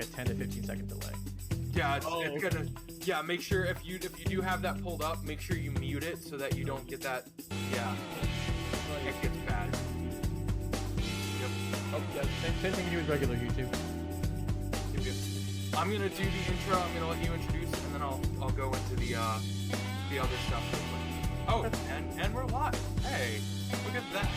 like a 10 to 15 second delay. Yeah, it's gonna. Yeah, make sure if you do have that pulled up, make sure you mute it so that you don't get that. Yeah, it gets bad. Yep. Oh yeah, same thing you do with regular YouTube. Yep. I'm gonna do the intro. I'm gonna let you introduce, and then I'll go into the other stuff. Oh, and we're live. Hey, look at that.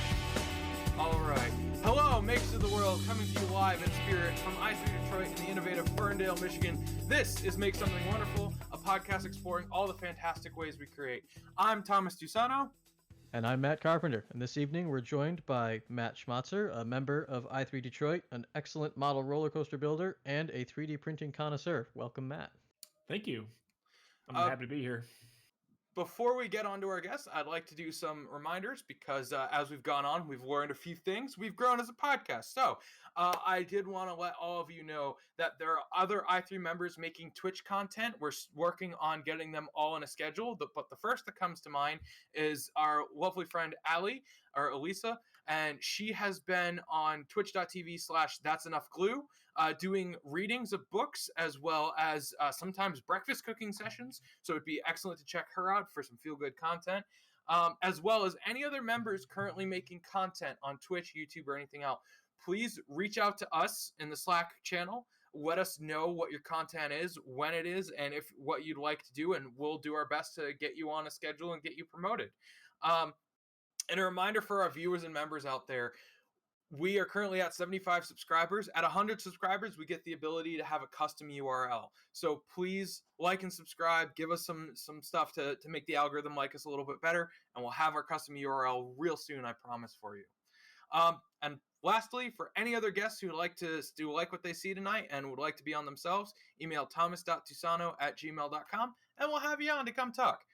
All right. Hello, makers of the world, coming to you live in spirit from I3 Detroit in the innovative Ferndale, Michigan. This is Make Something Wonderful, a podcast exploring all the fantastic ways we create. I'm Thomas Tusano. And I'm Matt Carpenter. And this evening we're joined by Matt Schmatzer, a member of I3 Detroit, an excellent model roller coaster builder, and a 3D printing connoisseur. Welcome, Matt. Thank you. I'm happy to be here. Before we get on to our guests, I'd like to do some reminders because as we've gone on, we've learned a few things. We've grown as a podcast. So I did want to let all of you know that there are other I3 members making Twitch content. We're working on getting them all in a schedule. But the first that comes to mind is our lovely friend Ali, or Elisa. And she has been on twitch.tv/that'senoughglue, doing readings of books as well as sometimes breakfast cooking sessions. So it'd be excellent to check her out for some feel-good content, as well as any other members currently making content on Twitch, YouTube, or anything else. Please reach out to us in the Slack channel. Let us know what your content is, when it is, and if what you'd like to do, and we'll do our best to get you on a schedule and get you promoted. And a reminder for our viewers and members out there, we are currently at 75 subscribers. At 100 subscribers, we get the ability to have a custom URL. So please like and subscribe. Give us some stuff to make the algorithm like us a little bit better, and we'll have our custom URL real soon, I promise, for you. And lastly, for any other guests who would like to like what they see tonight and would like to be on themselves, email thomas.tusano@gmail.com, and we'll have you on to come talk.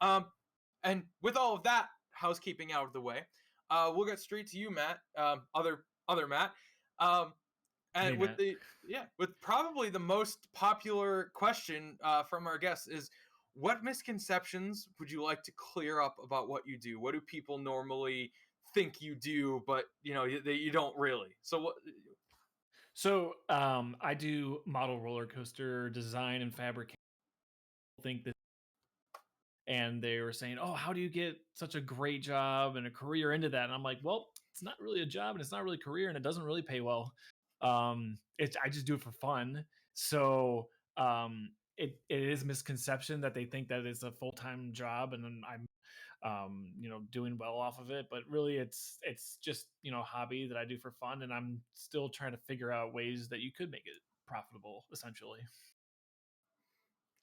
And with all of that housekeeping out of the way, we'll get straight to you, Matt. Other Matt. And hey, with Matt. With probably the most popular question from our guests is, what misconceptions would you like to clear up about what you do? What do people normally think you do, but you don't really? So I do model roller coaster design and fabrication. Think that, and they were saying, "Oh, how do you get such a great job and a career into that?" And I'm like, "Well, it's not really a job, and it's not really a career, and it doesn't really pay well. I just do it for fun." So it is a misconception that they think that it's a full-time job, and then I'm doing well off of it, but really it's just a hobby that I do for fun, and I'm still trying to figure out ways that you could make it profitable, essentially.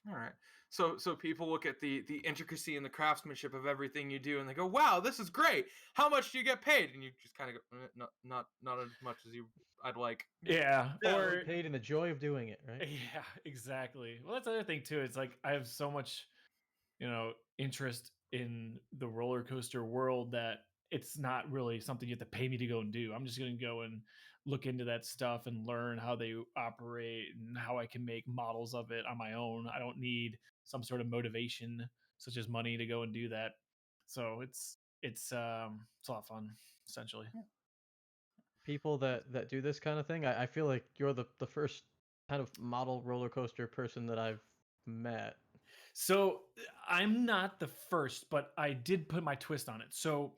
All right. So people look at the intricacy and the craftsmanship of everything you do, and they go, "Wow, this is great. How much do you get paid?" And you just kind of go, "Not as much as I'd like." Yeah, or paid in the joy of doing it, right? Yeah, exactly. Well, that's the other thing too. It's like I have so much interest in the roller coaster world that it's not really something you have to pay me to go and do. I'm just going to go and look into that stuff and learn how they operate and how I can make models of it on my own. I don't need some sort of motivation such as money to go and do that. So it's a lot of fun, essentially. People that do this kind of thing, I feel like you're the first kind of model roller coaster person that I've met. So I'm not the first, but I did put my twist on it. So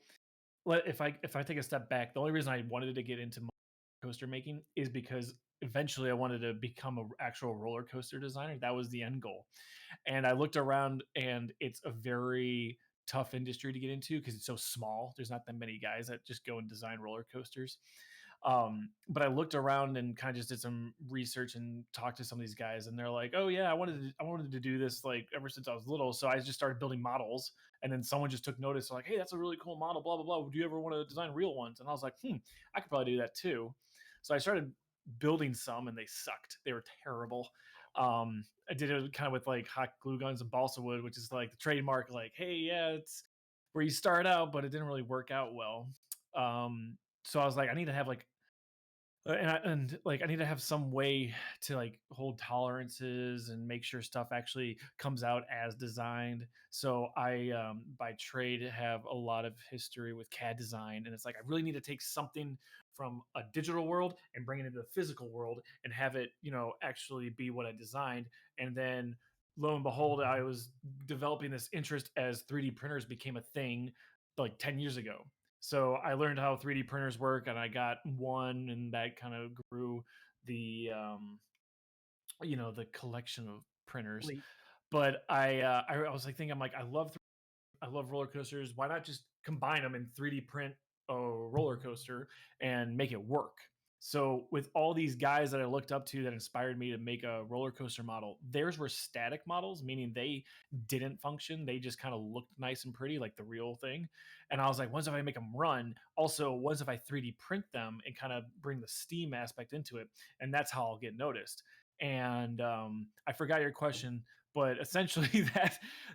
if I take a step back, the only reason I wanted to get into coaster making is because eventually I wanted to become an actual roller coaster designer. That was the end goal. And I looked around, and it's a very tough industry to get into because it's so small. There's not that many guys that just go and design roller coasters. But I looked around and kind of just did some research and talked to some of these guys, and they're like, "Oh yeah, I wanted to do this like ever since I was little." So I just started building models, and then someone just took notice, like, "Hey, that's a really cool model, blah blah blah. Would you ever want to design real ones?" And I was like, I could probably do that too. So I started building some, and they sucked. They were terrible. I did it kind of with like hot glue guns and balsa wood, which is like the trademark, like, hey, yeah, it's where you start out, but it didn't really work out well. So I was like, I need to have like And like I need to have some way to like hold tolerances and make sure stuff actually comes out as designed. So I by trade have a lot of history with CAD design, and it's like I really need to take something from a digital world and bring it into the physical world and have it, actually be what I designed. And then lo and behold, I was developing this interest as 3D printers became a thing like 10 years ago. So I learned how 3D printers work, and I got one, and that kind of grew the the collection of printers. Fleet. But I was like thinking, I'm like, I love roller coasters. Why not just combine them and 3D print a roller coaster and make it work? So with all these guys that I looked up to that inspired me to make a roller coaster model, theirs were static models, meaning they didn't function. They just kind of looked nice and pretty, like the real thing. And I was like, once if I make them run, also once if I 3D print them and kind of bring the Steam aspect into it, and that's how I'll get noticed. And I forgot your question, but essentially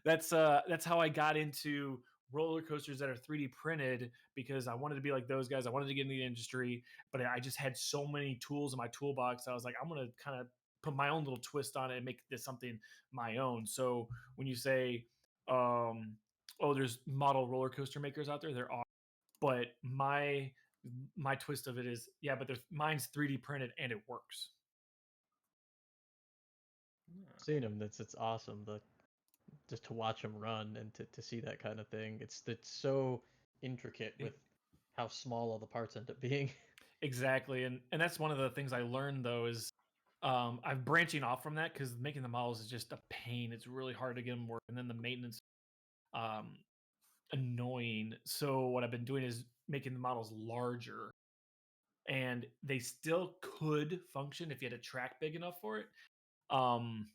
that's how I got into roller coasters that are 3D printed because I wanted to be like those guys. I wanted to get into the industry, but I just had so many tools in my toolbox. I was like, I'm gonna kind of put my own little twist on it and make this something my own. So when you say, oh, there's model roller coaster makers out there, there are, but my twist of it is, yeah, but there's mine's 3D printed and it works. Seeing them, it's awesome. The just to watch them run and to see that kind of thing. It's so intricate with how small all the parts end up being. Exactly, and that's one of the things I learned though is I'm branching off from that because making the models is just a pain. It's really hard to get them work, and then the maintenance um, annoying. So what I've been doing is making the models larger, and they still could function if you had a track big enough for it. Um,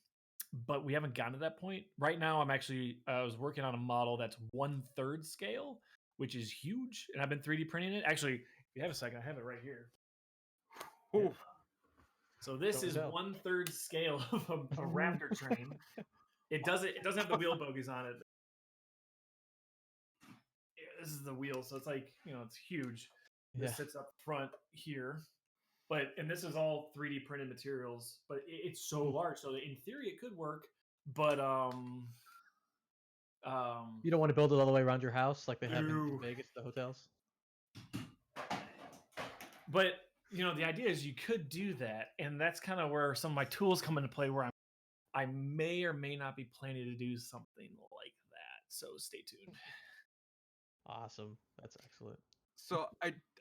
but we haven't gotten to that point. Right now, I was working on a model that's 1/3 scale, which is huge, and I've been 3D printing it. Actually, if you have a second, I have it right here. Yeah. So this Don't is tell. 1/3 scale of a Raptor train. It doesn't have the wheel bogies on it. Yeah, this is the wheel, so it's like, it's huge. Yeah. This sits up front here. And this is all 3D printed materials, but it's so large, so in theory it could work, but You don't want to build it all the way around your house like they have in ew. Vegas, the hotels. But the idea is you could do that, and that's kind of where some of my tools come into play. Where I may or may not be planning to do something like that. So stay tuned. Awesome. That's excellent. So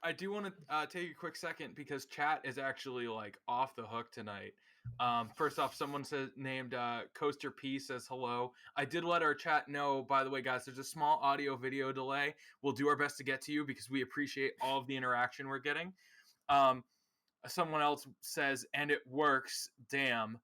I do want to take a quick second because chat is actually like off the hook tonight. First off, someone says named Coaster P says hello. I did let our chat know, by the way, guys. There's a small audio video delay. We'll do our best to get to you because we appreciate all of the interaction we're getting. Someone else says, and it works. Damn.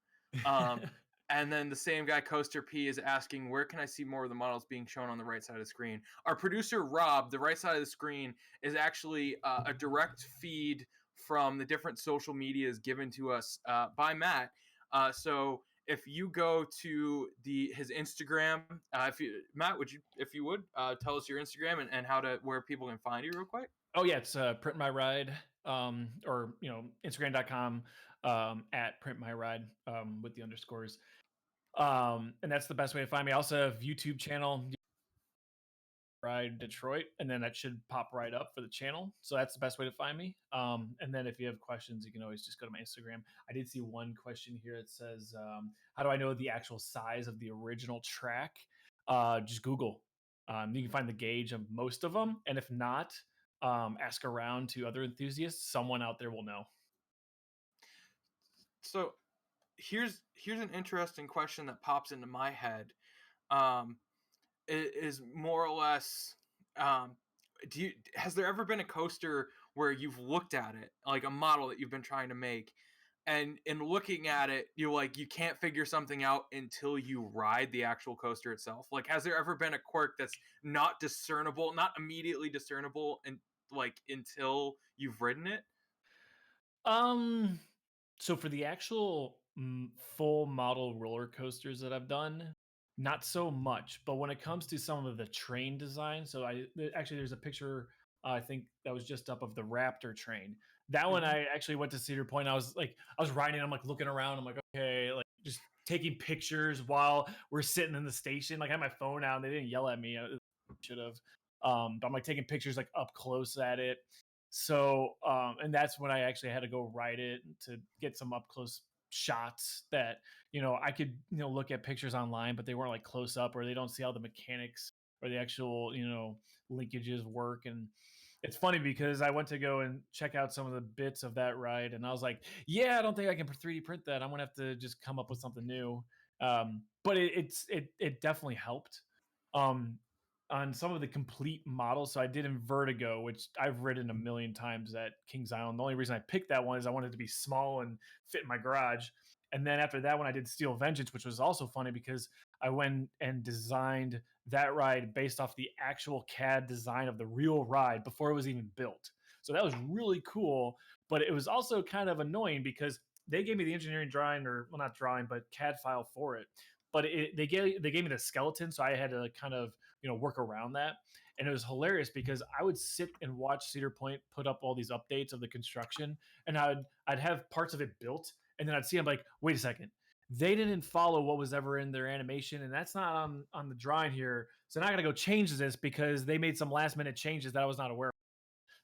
And then the same guy, Coaster P, is asking, where can I see more of the models being shown on the right side of the screen? Our producer, Rob, the right side of the screen is actually a direct feed from the different social medias given to us by Matt. So if you go to his Instagram, Matt, if you would tell us your Instagram and where people can find you real quick. Oh yeah, it's Print My Ride, or Instagram.com at Print My Ride with the underscores. And that's the best way to find me. I also have YouTube channel, Ride Detroit, and then that should pop right up for the channel. So that's the best way to find me. And then if you have questions, you can always just go to my Instagram. I did see one question here. It says, how do I know the actual size of the original track? Just Google. You can find the gauge of most of them. And if not, ask around to other enthusiasts. Someone out there will know. So here's an interesting question that pops into my head. Um, is more or less, has there ever been a coaster where you've looked at it, like a model that you've been trying to make, and in looking at it, you can't figure something out until you ride the actual coaster itself? Like, has there ever been a quirk that's not immediately discernible, and until you've ridden it? Um, so for the actual full model roller coasters that I've done, not so much. But when it comes to some of the train design, so actually there's a picture I think that was just up of the Raptor train. That one I actually went to Cedar Point. I was riding. I'm like looking around. I'm like, okay, like just taking pictures while we're sitting in the station. Like I had my phone out. And they didn't yell at me. I should have. But I'm like taking pictures like up close at it. So and that's when I actually had to go ride it to get some up close shots that I could look at pictures online, but they weren't like close up, or they don't see how the mechanics or the actual linkages work. And it's funny because I went to go and check out some of the bits of that ride, and I was like, yeah, I don't think I can 3D print that. I'm gonna have to just come up with something new. But it definitely helped um, on some of the complete models. So I did in Vertigo, which I've ridden a million times at Kings Island. The only reason I picked that one is I wanted it to be small and fit in my garage. And then after that one, I did Steel Vengeance, which was also funny because I went and designed that ride based off the actual CAD design of the real ride before it was even built. So that was really cool, but it was also kind of annoying because they gave me the engineering drawing, or well, not drawing, but CAD file for it. But they gave me the skeleton, so I had to kind of work around that. And it was hilarious because I would sit and watch Cedar Point put up all these updates of the construction, and I'd have parts of it built, and then I'd see, I'm like, wait a second, they didn't follow what was ever in their animation, and that's not on the drawing here. So now I got to go change this because they made some last minute changes that I was not aware of.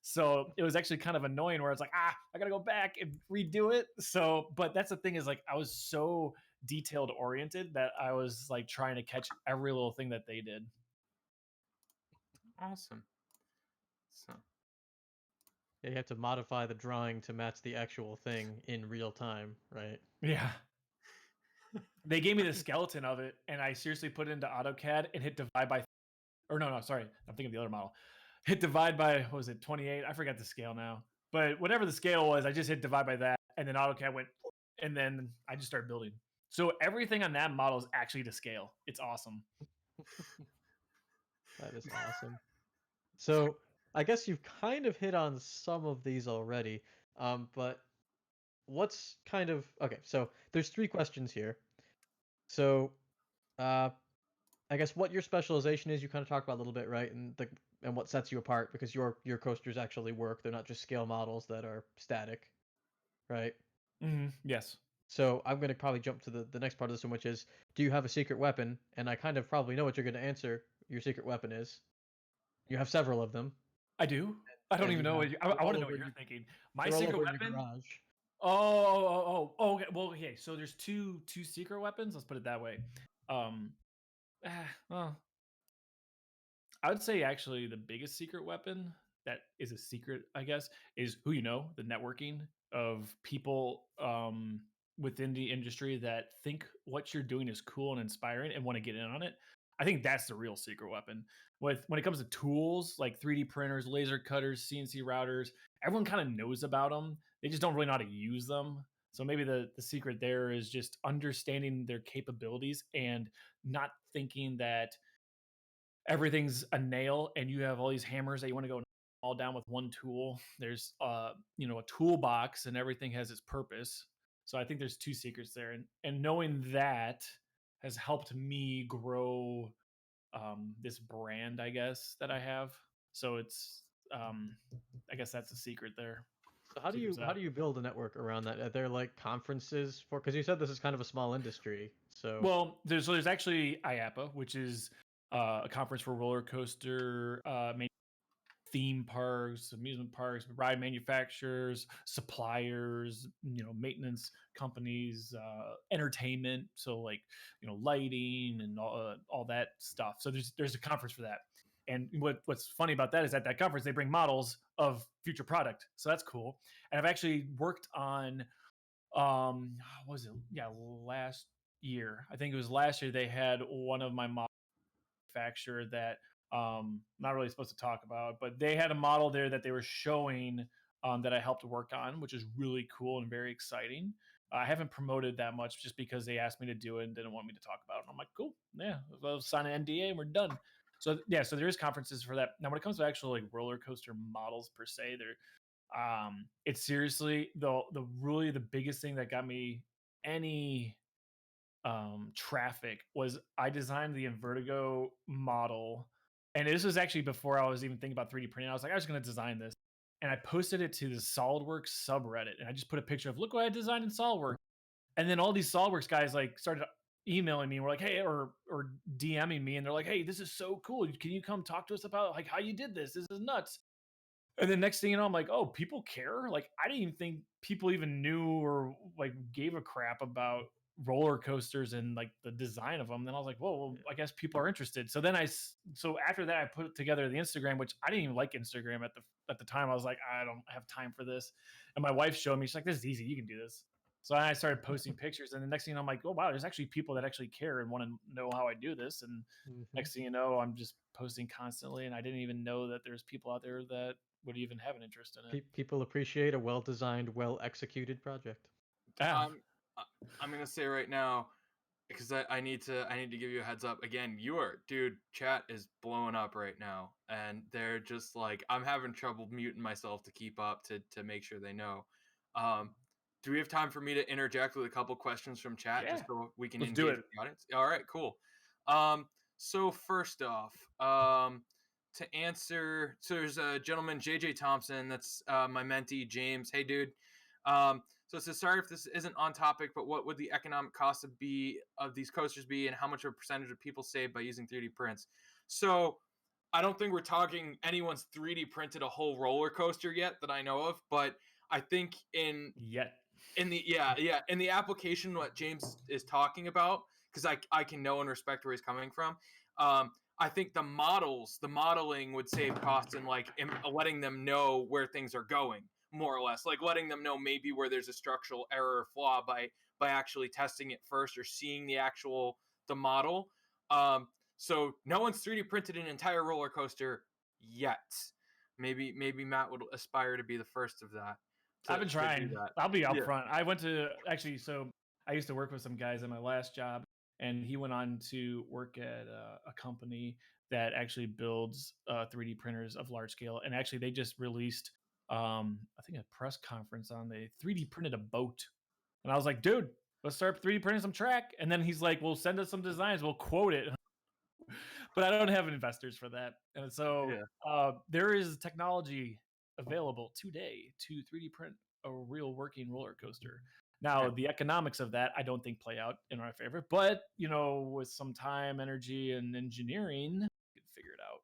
So it was actually kind of annoying where it's like, I got to go back and redo it. So, but that's the thing, is like, I was so detailed oriented that I was like trying to catch every little thing that they did. Awesome. So Yeah, you have to modify the drawing to match the actual thing in real time, right? Yeah. They gave me the skeleton of it, and I seriously put it into AutoCAD and hit divide by, or no, sorry, I'm thinking of the other model. Hit divide by, what was it, 28? I forgot the scale now. But whatever the scale was, I just hit divide by that, and then AutoCAD went, and then I just started building. So everything on that model is actually to scale. It's awesome. That is awesome. So I guess you've kind of hit on some of these already, but what's kind of okay? So there's 3 questions here. So, I guess what your specialization is, you kind of talked about a little bit, right? And what sets you apart, because your coasters actually work; they're not just scale models that are static, right? Mm-hmm. Yes. So I'm going to probably jump to the next part of this one, which is, do you have a secret weapon? And I kind of probably know what you're going to answer. Your secret weapon is, you have several of them. I do. I don't And even you know. have, I want to know over what in you're your, thinking. My they're all secret over in your weapon. garage. Okay. Well, okay. So there's two secret weapons. Let's put it that way. Well, I would say actually the biggest secret weapon that is a secret, I guess, is who you know, the networking of people within the industry that think what you're doing is cool and inspiring and want to get in on it. I think that's the real secret weapon. When it comes to tools like 3D printers, laser cutters, CNC routers, everyone kind of knows about them. They just don't really know how to use them. So maybe the secret there is just understanding their capabilities and not thinking that everything's a nail and you have all these hammers that you want to go all down with one tool. There's a toolbox, and everything has its purpose. So I think there's 2 secrets there, and knowing that has helped me grow this brand, I guess, that I have. So it's I guess that's the secret there. So how do Secret's you out. build a network around that? Are there like conferences for? Because you said this is kind of a small industry, so Well, there's actually IAPA, which is a conference for roller coaster theme parks, amusement parks, ride manufacturers, suppliers, maintenance companies, entertainment. So like, lighting and all that stuff. So there's a conference for that. And what's funny about that is at that conference, they bring models of future product. So that's cool. And I've actually worked on, what was it? Yeah, last year. I think it was last year they had one of my manufacturer that not really supposed to talk about, but they had a model there that they were showing that I helped work on, which is really cool and very exciting. I haven't promoted that much just because they asked me to do it and didn't want me to talk about it. And I'm like, cool, yeah, we'll sign an NDA and we're done. So yeah, so there is conferences for that. Now, when it comes to actual like roller coaster models per se, it's seriously the biggest thing that got me any traffic was I designed the Invertigo model. And this was actually before I was even thinking about 3D printing. I was like, I was going to design this. and I posted it to the SolidWorks subreddit, and I just put a picture of look what I designed in SolidWorks, and then all these SolidWorks guys like started emailing me and were like, hey, or DMing me, and they're like, hey, this is so cool. Can you come talk to us about like how you did this? This is nuts. And then next thing you know, I'm like, oh, people care? Like, I didn't even think people even knew or like gave a crap about roller coasters and like the design of them. Then I was like, whoa, well, I guess people are interested. So then so after that, I put together the Instagram, which I didn't even like Instagram at the time. I was like, I don't have time for this. And my wife showed me, she's like, this is easy. You can do this. So I started posting pictures, and the next thing you know, I'm like, oh wow, there's actually people that actually care and want to know how I do this. And next thing you know, I'm just posting constantly, and I didn't even know that there's people out there that would even have an interest in it. People appreciate a well-designed, well-executed project. Yeah. I'm gonna say right now, because I need to give you a heads up again. Chat is blowing up right now, and they're just like, I'm having trouble muting myself to keep up to make sure they know. Do we have time for me to interject with a couple questions from chat just so we can Let's engage do it. with the audience? All right, cool. So first off, to answer, so there's a gentleman, JJ Thompson, that's my mentee, James. Hey, dude. So it says, sorry if this isn't on topic, but what would the economic cost of these coasters be, and how much of a percentage of people save by using 3D prints? So I don't think we're talking anyone's 3D printed a whole roller coaster yet that I know of, but I think in the application what James is talking about, because I can know and respect where he's coming from. I think the modeling would save costs and like letting them know where things are going, more or less, like letting them know maybe where there's a structural error or flaw by actually testing it first or seeing the model. So no one's 3D printed an entire roller coaster yet. Maybe Matt would aspire to be the first of that. I've been trying. I'll be upfront. I went to so I used to work with some guys at my last job, and he went on to work at a company that actually builds 3D printers of large scale. And actually, they just released, I think, a press conference on they 3D printed a boat. And I was like, dude, let's start 3D printing some track. And then he's like, well, send us some designs. We'll quote it. But I don't have investors for that. And so there is technology available today to 3D print a real working roller coaster. Now, the economics of that, I don't think play out in our favor, but with some time, energy, and engineering, you can figure it out.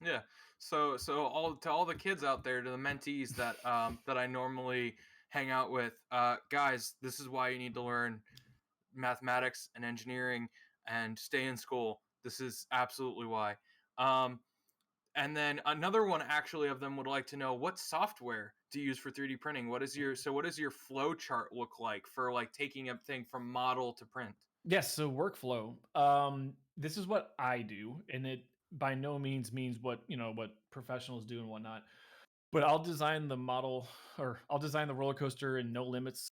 Yeah. So all the kids out there, to the mentees that that I normally hang out with, guys, this is why you need to learn mathematics and engineering and stay in school. This is absolutely why. And then another one actually of them would like to know, what software do you use for 3D printing? What does your flow chart look like for like taking a thing from model to print? Yes, so workflow. This is what I do, and it by no means means what what professionals do and whatnot. But I'll design the model, or I'll design the roller coaster in No Limits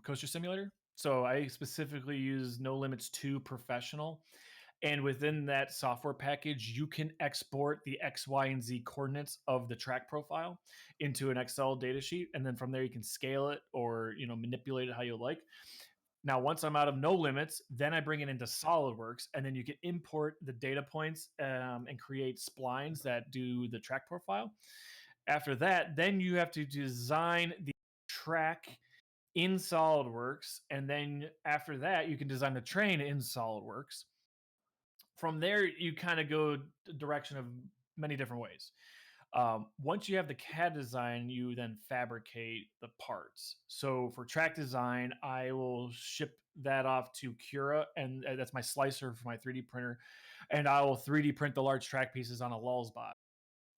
coaster simulator. So I specifically use No Limits 2 Professional. And within that software package, you can export the X, Y, and Z coordinates of the track profile into an Excel data sheet. And then from there, you can scale it or manipulate it how you like. Now, once I'm out of No Limits, then I bring it into SolidWorks, and then you can import the data points and create splines that do the track profile. After that, then you have to design the track in SolidWorks, and then after that, you can design the train in SolidWorks. From there, you kind of go the direction of many different ways. Once you have the CAD design, you then fabricate the parts. So for track design, I will ship that off to Cura, and that's my slicer for my 3D printer, and I will 3D print the large track pieces on a Lulzbot.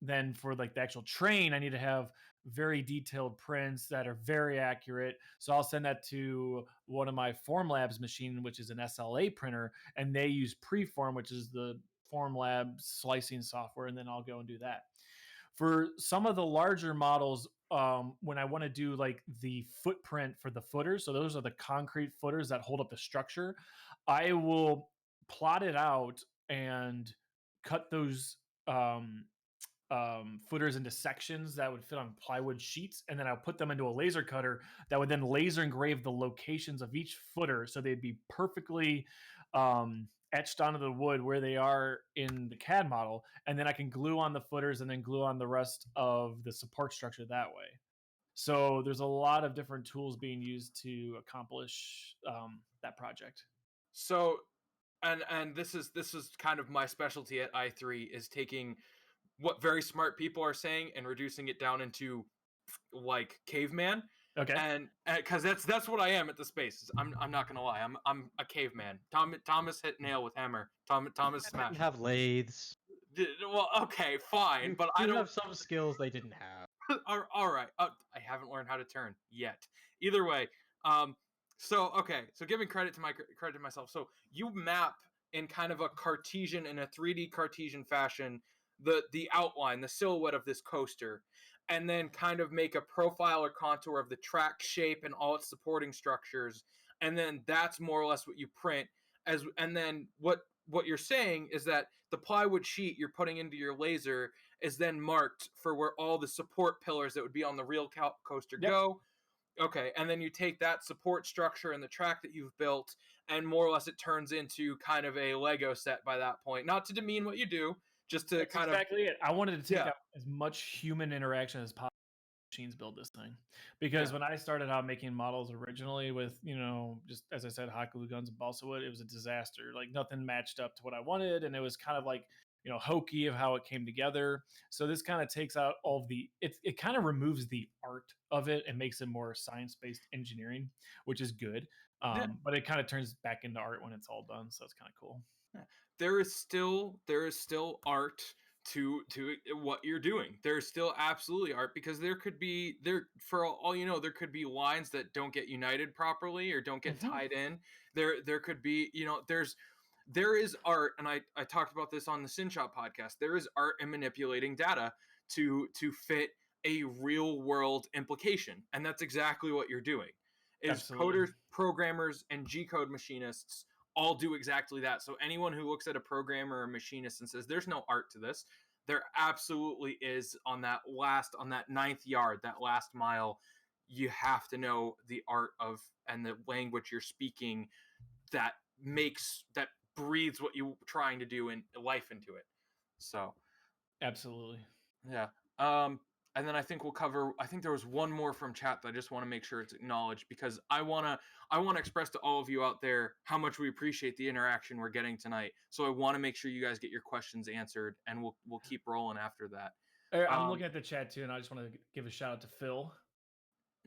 Then for like the actual train, I need to have very detailed prints that are very accurate. So I'll send that to one of my Formlabs machine, which is an SLA printer, and they use Preform, which is the Formlabs slicing software, and then I'll go and do that. For some of the larger models, when I want to do like the footprint for the footers, so those are the concrete footers that hold up the structure, I will plot it out and cut those footers into sections that would fit on plywood sheets, and then I'll put them into a laser cutter that would then laser engrave the locations of each footer so they'd be perfectly etched onto the wood where they are in the CAD model, and then I can glue on the footers and then glue on the rest of the support structure that way. So there's a lot of different tools being used to accomplish that project. So, and this is kind of my specialty at i3 is taking what very smart people are saying and reducing it down into like caveman. Okay. And because that's what I am at the spaces. I'm not gonna lie. I'm a caveman. Thomas hit nail with hammer. Thomas I smash. didn't have lathes. Well, okay, fine, You, but you I don't have some skills they didn't have. all right. I haven't learned how to turn yet. Either way, so okay. So giving credit to myself. So you map in kind of a Cartesian in a 3D Cartesian fashion the outline, the silhouette of this coaster, and then kind of make a profile or contour of the track shape and all its supporting structures, and then that's more or less what you print and then what you're saying is that the plywood sheet you're putting into your laser is then marked for where all the support pillars that would be on the real coaster Yep. go. Okay, and then you take that support structure and the track that you've built, and more or less it turns into kind of a Lego set by that point. Not to demean what you do, just to That's kind exactly it. I wanted to take Yeah. out as much human interaction as possible. Machines build this thing, because Yeah. when I started out making models originally with, just as I said, hot glue guns and balsa wood, it was a disaster. Like nothing matched up to what I wanted, and it was kind of like hokey of how it came together. So this kind of takes out all of it kind of removes the art of it and makes it more science-based engineering, which is good. Yeah. But it kind of turns back into art when it's all done, so it's kind of cool. There is still art to what you're doing. There's still absolutely art, because there could be for all you know, there could be lines that don't get united properly or don't get tied in. There could be, there is art, and I talked about this on the Syn Shop podcast. There is art in manipulating data to fit a real world implication, and that's exactly what you're doing. Is Absolutely. coders, programmers, and G-code machinists all do exactly that. So anyone who looks at a programmer or a machinist and says there's no art to this, there absolutely is. On that ninth yard, that last mile, you have to know the art of and the language you're speaking that breathes what you're trying to do and life into it. So Absolutely. yeah. And then I think I think there was one more from chat that I just want to make sure it's acknowledged, because I want to express to all of you out there how much we appreciate the interaction we're getting tonight. So I want to make sure you guys get your questions answered, and we'll keep rolling after that. I'm looking at the chat too, and I just want to give a shout out to Phil.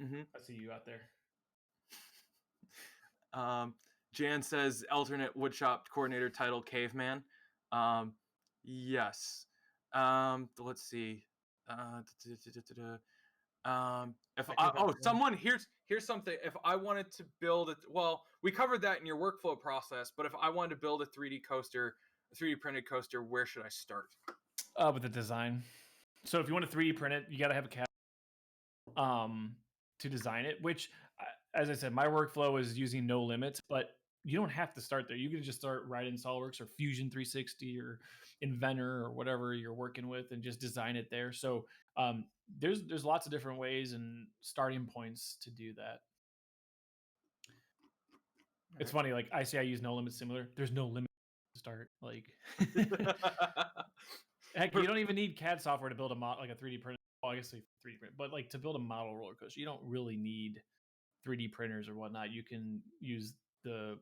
Mm-hmm. I see you out there. Jan says alternate woodshop coordinator title caveman. Yes. Let's see. Someone here's something. If I wanted to build it, well, we covered that in your workflow process. But if I wanted to build a 3D coaster, a 3D printed coaster, where should I start? With the design. So if you want to 3D print it, you got to have a CAD to design it. Which, as I said, my workflow is using no limits, but you don't have to start there. You can just start right in SolidWorks or Fusion 360 or Inventor or whatever you're working with, and just design it there. So there's lots of different ways and starting points to do that. It's funny, like I say I use no limit similar. There's no limit to start. Like heck, you don't even need CAD software to build a model, like a 3D printer. Well, I guess 3D print, but like to build a model roller coaster, you don't really need 3D printers or whatnot. You can use the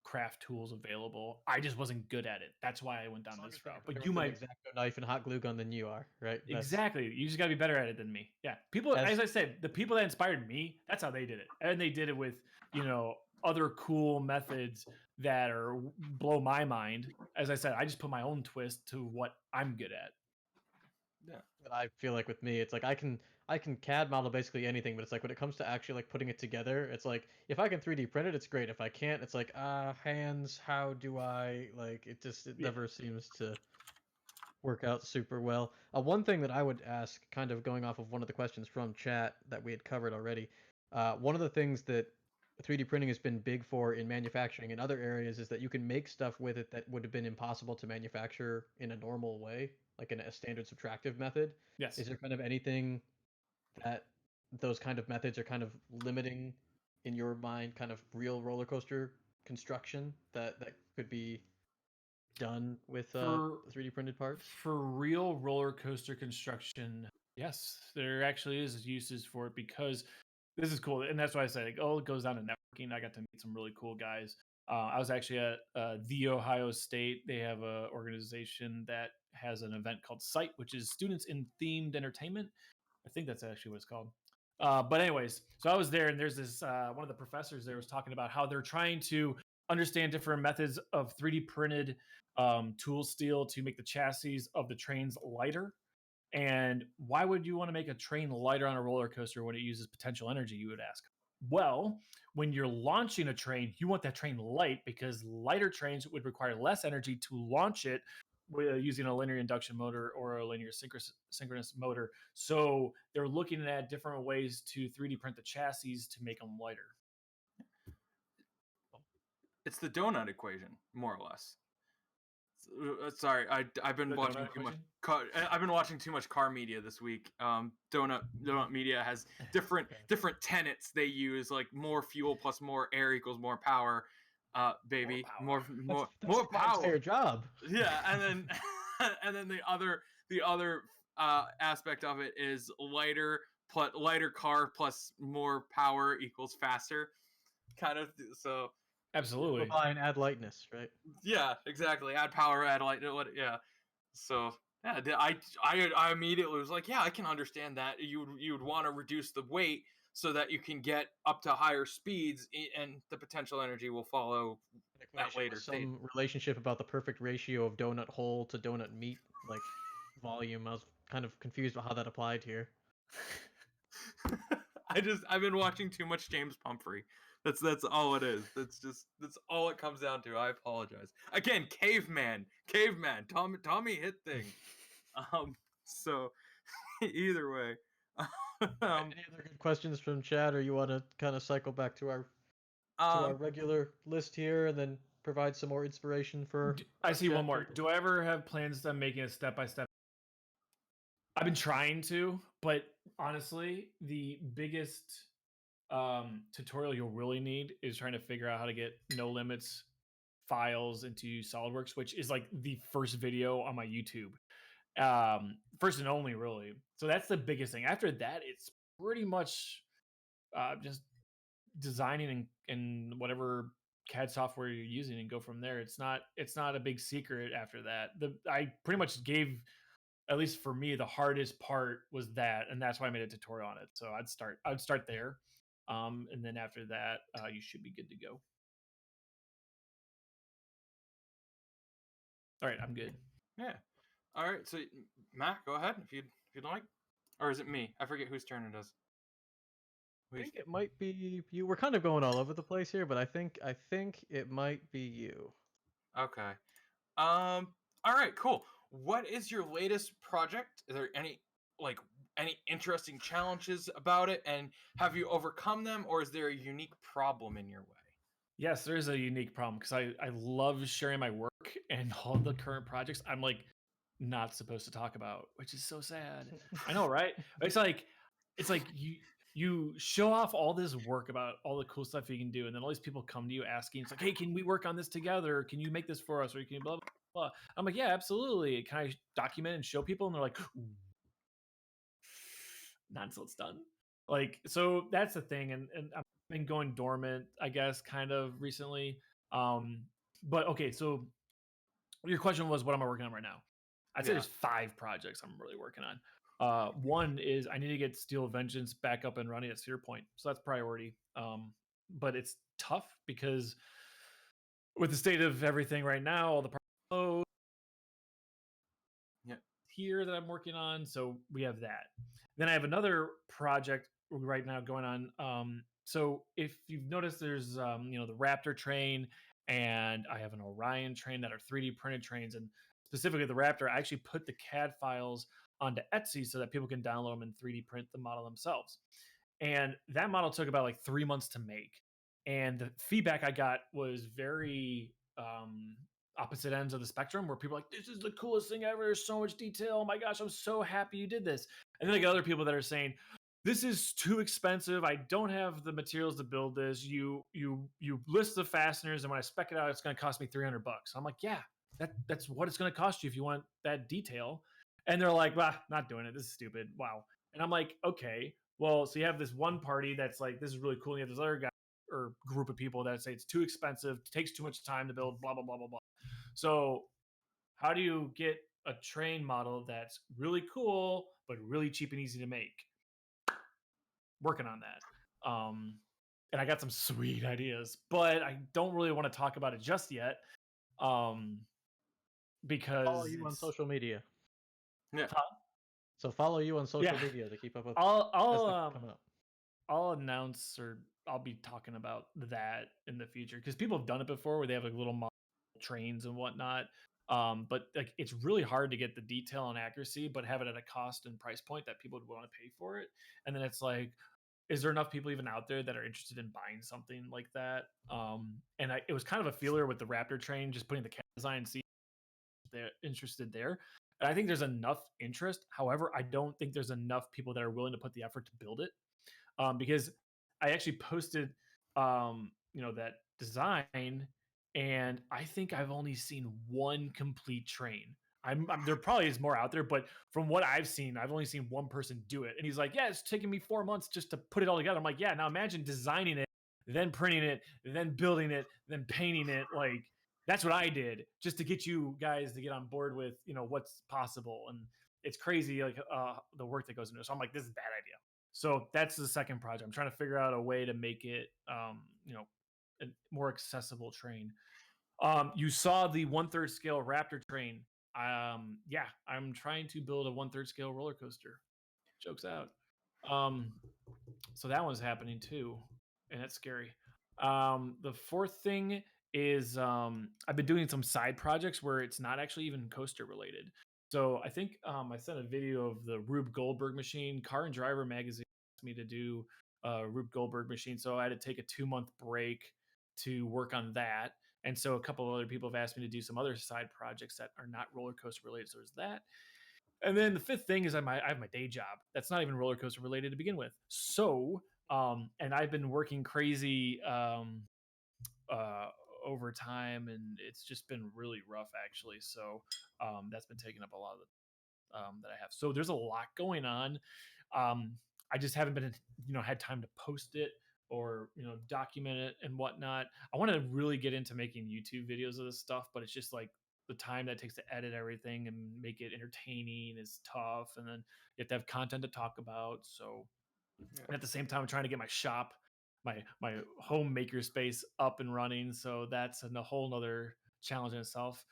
craft tools available. I just wasn't good at it. That's why I went down this route. But you might Exacto knife and hot glue gun than you are, right? Exactly. You just got to be better at it than me. Yeah. People, as I said, the people that inspired me, that's how they did it. And they did it with, other cool methods that are blow my mind. As I said, I just put my own twist to what I'm good at. Yeah. But I feel like with me, it's like I can CAD model basically anything, but it's like when it comes to actually like putting it together, it's like if I can 3D print it, it's great. If I can't, it's like hands. How do I like it? Never seems to work out super well. One thing that I would ask, kind of going off of one of the questions from chat that we had covered already, one of the things that 3D printing has been big for in manufacturing in other areas is that you can make stuff with it that would have been impossible to manufacture in a normal way, like in a standard subtractive method. Yes. Is there kind of anything that those kind of methods are kind of limiting in your mind, kind of real roller coaster construction that could be done with For 3D printed parts? for real roller coaster construction, yes, there actually is uses for it because this is cool, and that's why I say like, oh, it goes down to networking. I got to meet some really cool guys. I was actually at the Ohio State. They have a organization that has an event called Sight, which is students in themed entertainment. I think that's actually what it's called. But anyways, so I was there, and there's this one of the professors there was talking about how they're trying to understand different methods of 3D printed tool steel to make the chassis of the trains lighter. And why would you want to make a train lighter on a roller coaster when it uses potential energy, you would ask? Well, when you're launching a train, you want that train light because lighter trains would require less energy to launch it using a linear induction motor or a linear synchronous motor. So they're looking at different ways to 3D print the chassis to make them lighter. It's the donut equation, more or less. Sorry, I've been The watching donut too much. equation? I've been watching too much car media this week. Donut media has different Okay. different tenets they use, like more fuel plus more air equals more power. Baby, More more That's like my power. entire job. Yeah, and then and then the other aspect of it is lighter car plus more power equals faster, kind of. So Absolutely. Simplify and add lightness, right? yeah, exactly. Add power, add light. Yeah. So yeah, I immediately was like, yeah, I can understand that. You would want to reduce the weight so that you can get up to higher speeds, and the potential energy will follow An at equation later with stage. some relationship about the perfect ratio of donut hole to donut meat, like volume. I was kind of confused about how that applied here. I've been watching too much James Pumphrey. That's all it is. That's all it comes down to. I apologize. Again, caveman. Tommy hit thing. So either way. Any other good questions from chat, or you want to kind of cycle back to our um regular list here, and then provide some more inspiration for? I see one more. Jen? Do I ever have plans on making a step by step? I've been trying to, but honestly, the biggest tutorial you'll really need is trying to figure out how to get no limits files into SolidWorks, which is like the first video on my YouTube. First and only, really. So that's the biggest thing. After that, it's pretty much just designing and whatever CAD software you're using and go from there. It's not a big secret after that. I pretty much gave, at least for me, the hardest part was that, and that's why I made a tutorial on it. So I'd start there, and then after that, you should be good to go. All right, I'm good. yeah. All right. So Matt, go ahead if you'd like, or is it me? I forget whose turn it is. I think it might be you. We're kind of going all over the place here, but I think it might be you. Okay. All right. Cool. What is your latest project? Is there any interesting challenges about it, and have you overcome them, or is there a unique problem in your way? Yes, there is a unique problem because I love sharing my work and all the current projects I'm like not supposed to talk about, which is so sad. I know, right? It's like you show off all this work about all the cool stuff you can do, and then all these people come to you asking, it's like, hey, can we work on this together? Can you make this for us? Or can you blah blah blah? I'm like, yeah, absolutely. Can I document and show people? And they're like, not until it's done. Like, so that's the thing, and I've been going dormant, I guess, kind of recently. But okay, so your question was, what am I working on right now? I'd say Yeah. there's 5 projects I'm really working on. One is I need to get Steel Vengeance back up and running at Cedar Point, so that's priority. But it's tough because with the state of everything right now, all the parts Yeah. here that I'm working on, so we have that. Then I have another project right now going on. So if you've noticed, there's the Raptor train, and I have an Orion train that are 3D printed trains, and specifically the Raptor, I actually put the CAD files onto Etsy so that people can download them and 3D print the model themselves. And that model took about like 3 months to make, and the feedback I got was very opposite ends of the spectrum, where people are like, this is the coolest thing ever, there's so much detail, oh my gosh, I'm so happy you did this. And then I got other people that are saying, this is too expensive. I don't have the materials to build this. You list the fasteners, and when I spec it out, it's going to cost me $300. I'm like, yeah, that's what it's going to cost you if you want that detail. And they're like, bah, not doing it. This is stupid. Wow. And I'm like, okay, well, so you have this one party that's like, this is really cool. And you have this other guy or group of people that say it's too expensive, takes too much time to build, blah blah blah blah blah. So how do you get a train model that's really cool but really cheap and easy to make? Working on that. And I got some sweet ideas, but I don't really want to talk about it just yet. Because Follow you on social media. Yeah. So follow you on social Yeah. media to keep up with I'll as they come out. I'll announce, or I'll be talking about that in the future, because people have done it before where they have like little model trains and whatnot. But like it's really hard to get the detail and accuracy, but have it at a cost and price point that people would want to pay for it. And then it's like, is there enough people even out there that are interested in buying something like that? And it was kind of a feeler with the Raptor train, just putting the cat design, see if they're interested there. And I think there's enough interest. However, I don't think there's enough people that are willing to put the effort to build it. Because I actually posted, that design, and I think I've only seen one complete train. There probably is more out there, but from what I've seen, I've only seen one person do it. And he's like, "Yeah, it's taken me 4 months just to put it all together." I'm like, "Yeah, now imagine designing it, then printing it, then building it, then painting it. Like that's what I did just to get you guys to get on board with what's possible." And it's crazy, like the work that goes into it. So I'm like, "This is a bad idea." So that's the second project. I'm trying to figure out a way to make it, a more accessible train. You saw the 1/3 scale Raptor train. Yeah, I'm trying to build a 1/3 scale roller coaster. Jokes out. Um, so that one's happening too, and that's scary. The fourth thing is I've been doing some side projects where it's not actually even coaster related. So I think I sent a video of the Rube Goldberg machine. Car and Driver magazine asked me to do a Rube Goldberg machine, so I had to take a 2-month break to work on that. And so a couple of other people have asked me to do some other side projects that are not roller coaster related. So there's that. And then the fifth thing is I have my day job. That's not even roller coaster related to begin with. So, and I've been working crazy uh, overtime, and it's just been really rough actually. So that's been taking up a lot of the that I have. So there's a lot going on. I just haven't been had time to post it or document it and whatnot. I want to really get into making YouTube videos of this stuff, but it's just like the time that takes to edit everything and make it entertaining is tough, and then you have to have content to talk about. So and at the same time, I'm trying to get my shop, my home maker space up and running. So that's a whole nother challenge in itself.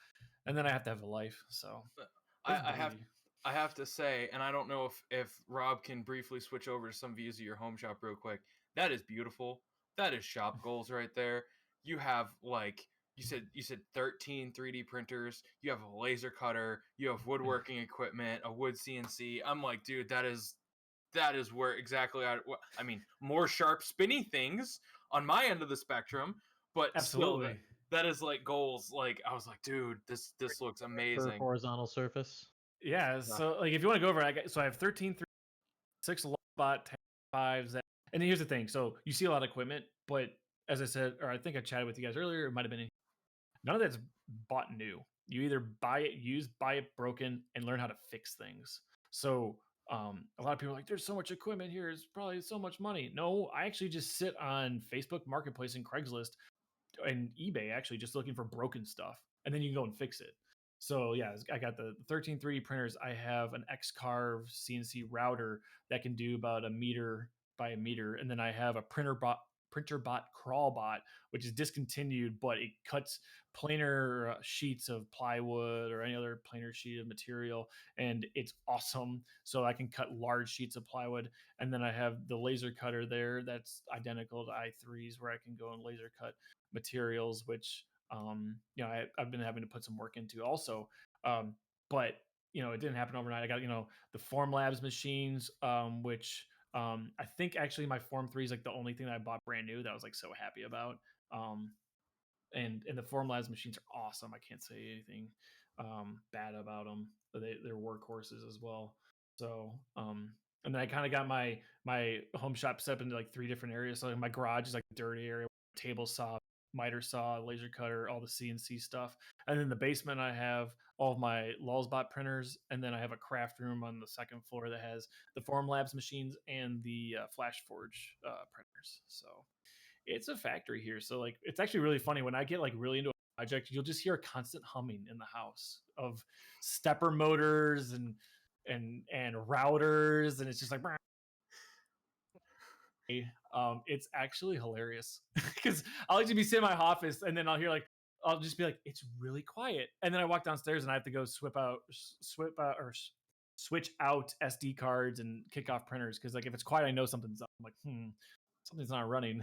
And then I have to have a life. So I have I have to say, and I don't know if Rob can briefly switch over to some views of your home shop real quick. That is beautiful. That is shop goals right there. You have like you said 13 3D printers. You have a laser cutter. You have woodworking equipment, a wood CNC. I'm like, dude, that is where exactly I mean, more sharp spinny things on my end of the spectrum, but still absolutely. that is like goals. Like I was like, dude, this looks For amazing. horizontal surface. Yeah. So like if you want to go over, I have 13 3, 6 bot 10 fives. And then here's the thing. So you see a lot of equipment, but as I said, or I think I chatted with you guys earlier, it might have been none of that's bought new. You either buy it used, buy it broken, and learn how to fix things. So a lot of people are like, there's so much equipment here, it's probably so much money. No, I actually just sit on Facebook Marketplace and Craigslist and eBay actually just looking for broken stuff, and then you can go and fix it. So yeah, I got the 13 3D printers. I have an X-Carve CNC router that can do about a meter by a meter, and then I have a printer bot crawl bot, which is discontinued, but it cuts planar sheets of plywood or any other planar sheet of material, and it's awesome. So I can cut large sheets of plywood, and then I have the laser cutter there that's identical to i3's, where I can go and laser cut materials, which I've been having to put some work into also. But it didn't happen overnight. I got the Form Labs machines, which I think actually my Form 3 is like the only thing that I bought brand new that I was like so happy about. And the Form Labs machines are awesome. I can't say anything bad about them. They're workhorses as well. So And then I kind of got my home shop set up into like 3 different areas. So like my garage is like a dirty area, table saw, miter saw, laser cutter, all the CNC stuff. And then the basement I have all of my Lulzbot printers, and then I have a craft room on the second floor that has the Formlabs machines and the Flash Forge printers. So it's a factory here. So like it's actually really funny when I get like really into a project, you'll just hear a constant humming in the house of stepper motors and routers, and it's just like it's actually hilarious because I'll actually be sitting in my office and then I'll just be like, it's really quiet, and then I walk downstairs and I have to go switch out SD cards and kick off printers because like if it's quiet, I know something's up. I'm like, something's not running.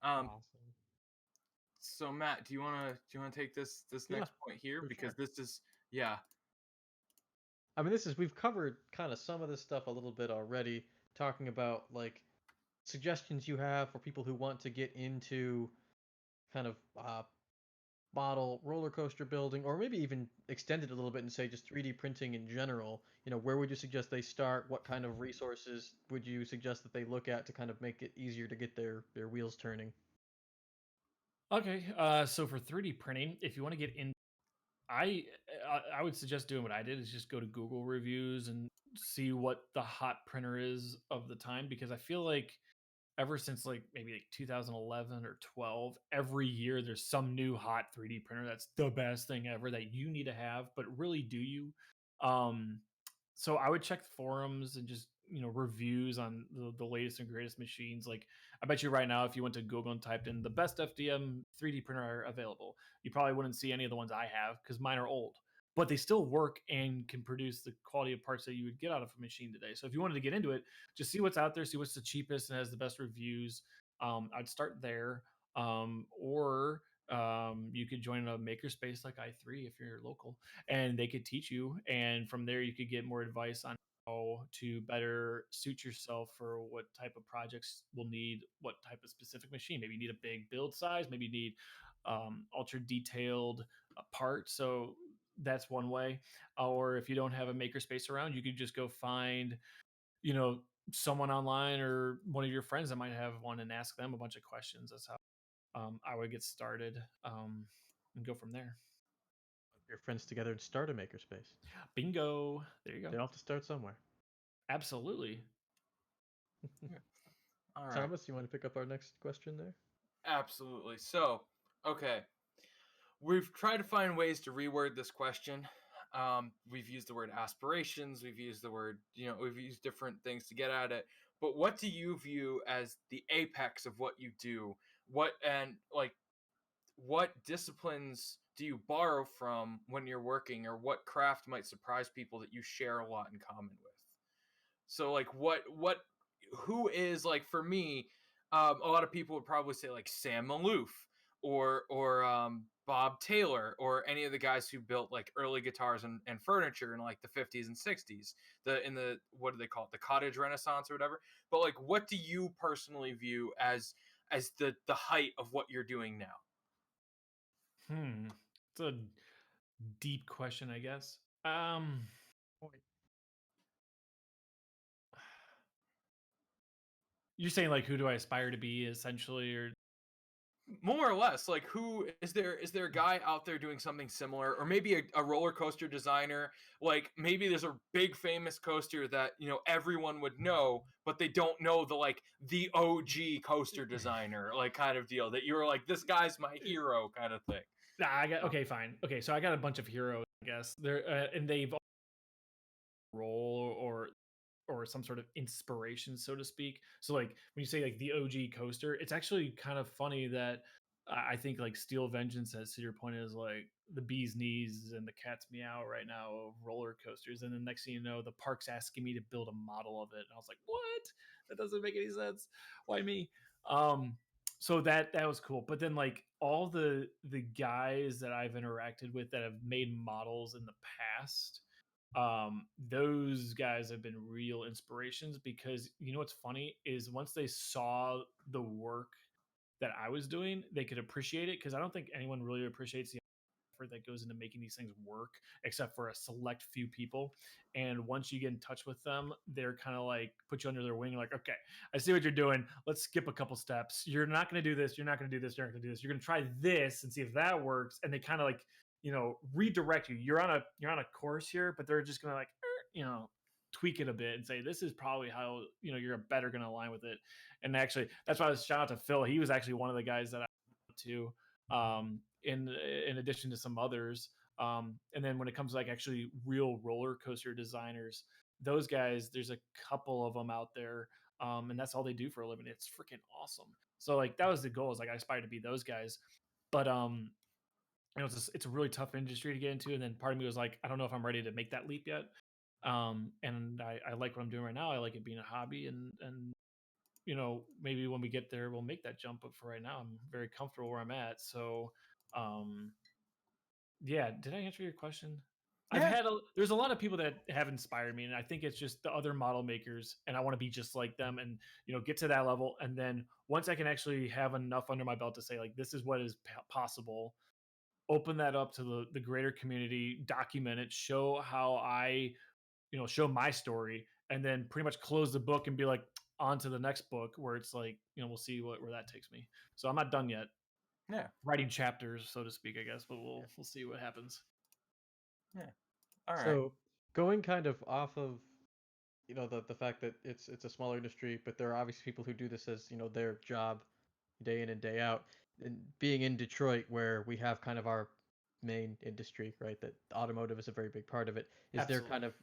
Um, Awesome. so Matt, do you wanna take this Yeah, next point here, for because sure. this is, yeah. I mean, we've covered kind of some of this stuff a little bit already, talking about like suggestions you have for people who want to get into kind of model roller coaster building, or maybe even extend it a little bit and say just 3D printing in general. Where would you suggest they start? What kind of resources would you suggest that they look at to kind of make it easier to get their wheels turning? Okay, so for 3D printing, if you want to get in, I I would suggest doing what I did is just go to Google reviews and see what the hot printer is of the time, because I feel like ever since like maybe like 2011 or 12, every year there's some new hot 3D printer that's the best thing ever that you need to have. But really, do you? Um, so I would check the forums and just reviews on the latest and greatest machines. Like I bet you right now, if you went to Google and typed in the best FDM 3D printer available, you probably wouldn't see any of the ones I have because mine are old, but they still work and can produce the quality of parts that you would get out of a machine today. So if you wanted to get into it, just see what's out there, see what's the cheapest and has the best reviews. I'd start there, or you could join a makerspace like i3 if you're local, and they could teach you. And from there, you could get more advice on how to better suit yourself for what type of projects will need what type of specific machine. Maybe you need a big build size, maybe you need ultra detailed part. So that's one way. Or if you don't have a makerspace around, you could just go find you know someone online or one of your friends that might have one and ask them a bunch of questions. That's how I would get started, and go from there. Your friends together and start a makerspace. Bingo. There you go. They all have to start somewhere. Absolutely. All right. Thomas, you want to pick up our next question there? Absolutely. So, okay, we've tried to find ways to reword this question. We've used the word aspirations. We've used the word, we've used different things to get at it. But what do you view as the apex of what you do? What disciplines do you borrow from when you're working, or what craft might surprise people that you share a lot in common with? So like who is, like, for me, a lot of people would probably say like Sam Malouf, or Bob Taylor, or any of the guys who built like early guitars and furniture in like the 50s and 60s, the what do they call it, the cottage renaissance or whatever. But like, what do you personally view as the height of what you're doing now? It's a deep question, I guess. You're saying like who do I aspire to be essentially, or More or less, like, who is there a guy out there doing something similar, or maybe a roller coaster designer? Like, maybe there's a big famous coaster that everyone would know, but they don't know the OG coaster designer, like, kind of deal, that you're like, this guy's my hero, kind of thing. nah, I got okay, fine. Okay, so I got a bunch of heroes, I guess. They're and they've all role or some sort of inspiration, so to speak. So like when you say like the OG coaster, it's actually kind of funny that I think like Steel Vengeance, as to your point, is like the bee's knees and the cat's meow right now of roller coasters. And then next thing you know, the park's asking me to build a model of it. And I was like, what? That doesn't make any sense. Why me? So that was cool. But then like all the guys that I've interacted with that have made models in the past, those guys have been real inspirations, because what's funny is once they saw the work that I was doing, they could appreciate it, because I don't think anyone really appreciates the effort that goes into making these things work, except for a select few people. And once you get in touch with them, they're kind of like put you under their wing, like, okay, I see what you're doing. Let's skip a couple steps. You're not going to do this. You're not going to do this. You're not going to do this. You're going to try this and see if that works. And they kind of like, redirect you. You're on a course here, but they're just going to like, tweak it a bit and say this is probably how you're better going to align with it. And actually, that's why I was shout out to Phil. He was actually one of the guys that I to in addition to some others. And then when it comes to like actually real roller coaster designers, those guys, there's a couple of them out there, and that's all they do for a living. It's freaking awesome. So like that was the goal, is like I aspire to be those guys. But it's a really tough industry to get into. And then part of me was like, I don't know if I'm ready to make that leap yet. And I like what I'm doing right now. I like it being a hobby, and maybe when we get there, we'll make that jump. But for right now, I'm very comfortable where I'm at. So, yeah, did I answer your question? Yeah. There's a lot of people that have inspired me, and I think it's just the other model makers, and I want to be just like them, and get to that level. And then once I can actually have enough under my belt to say like this is what is possible, open that up to the greater community, document it, show how I show my story, and then pretty much close the book and be like on to the next book, where it's like we'll see where that takes me. So I'm not done yet. Yeah. Writing chapters, so to speak, I guess, but we'll see what happens. Yeah. All right. So going kind of off of the fact that it's a smaller industry, but there are obviously people who do this as their job, day in and day out. And being in Detroit, where we have kind of our main industry, right? That automotive is a very big part of it. Is there kind of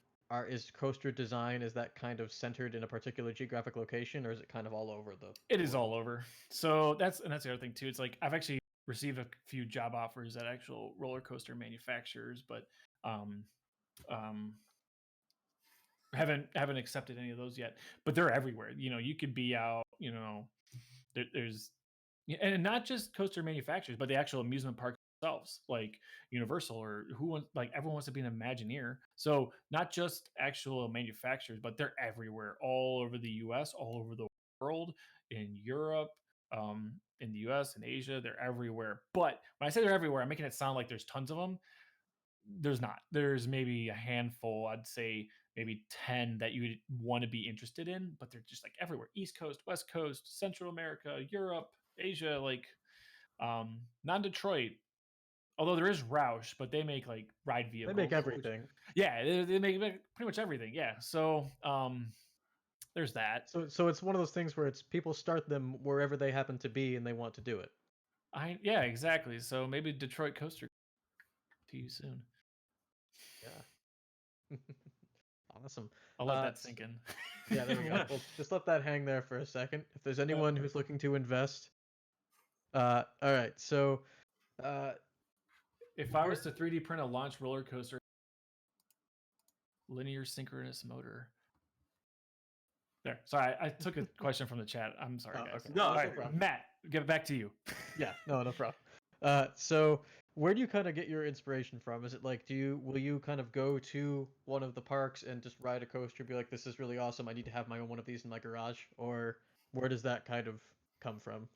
is coaster design, is that kind of centered in a particular geographic location, or is it kind of all over the? It is all over. So that's the other thing too. It's like I've actually received a few job offers at actual roller coaster manufacturers, but haven't accepted any of those yet. But they're everywhere. You could be out. There's and not just coaster manufacturers, but the actual amusement parks themselves, like Universal, or like everyone wants to be an Imagineer. So not just actual manufacturers, but they're everywhere, all over the U.S., all over the world, in Europe, in the U.S., in Asia. They're everywhere. But when I say they're everywhere, I'm making it sound like there's tons of them. There's not. There's maybe a handful. I'd say maybe 10 that you would want to be interested in, but they're just like everywhere: East Coast, West Coast, Central America, Europe, Asia. Like not Detroit, although there is Roush, but they make like ride vehicles. They make everything. They make pretty much everything. Yeah. So there's that. So it's one of those things where it's people start them wherever they happen to be and they want to do it. Yeah, exactly. So maybe Detroit Coaster to you soon. Yeah. Awesome. I'll let that sink in. Yeah, there we go. Well, just let that hang there for a second. If there's anyone who's looking to invest. All right. So if I was to 3D print a launch roller coaster, linear synchronous motor. There. Sorry, I took a question from the chat. I'm sorry, guys. Okay. No, All no right, problem. Matt, get it back to you. Yeah, no problem. So where do you kind of get your inspiration from? Is it like will you kind of go to one of the parks and just ride a coaster, be like, this is really awesome, I need to have my own one of these in my garage? Or where does that kind of come from?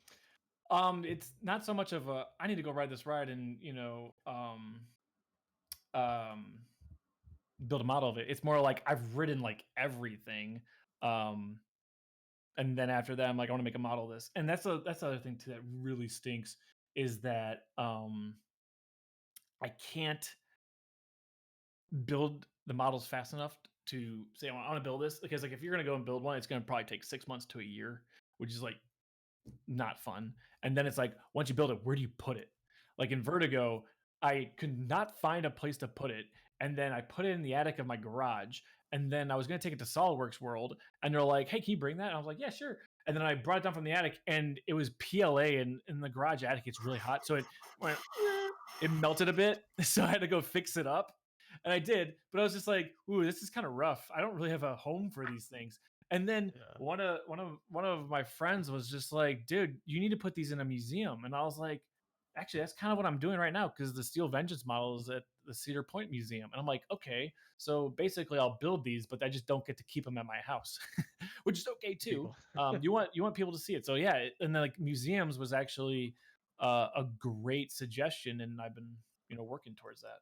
It's not so much of a I need to go ride this ride and build a model of it. It's more like I've ridden like everything. And then after that, I'm like, I want to make a model of this. And that's the other thing too that really stinks, is that I can't build the models fast enough to say I want to build this, because like if you're gonna go and build one, it's gonna probably take 6 months to a year, which is like not fun. And then it's like, once you build it, where do you put it? Like in Vertigo, I could not find a place to put it, and then I put it in the attic of my garage. And then I was going to take it to SolidWorks World, and they're like, hey, can you bring that? And I was like, yeah, sure. And then I brought it down from the attic, and it was PLA, and in the garage attic, it's really hot. So it melted a bit. So I had to go fix it up. And I did, but I was just like, ooh, this is kind of rough. I don't really have a home for these things. And then one of my friends was just like, dude, you need to put these in a museum. And I was like, actually, that's kind of what I'm doing right now, because the Steel Vengeance model is at the Cedar Point Museum. And I'm like, okay, so basically I'll build these, but I just don't get to keep them at my house, which is okay too. You want people to see it. So yeah, and then like museums was actually a great suggestion. And I've been, working towards that.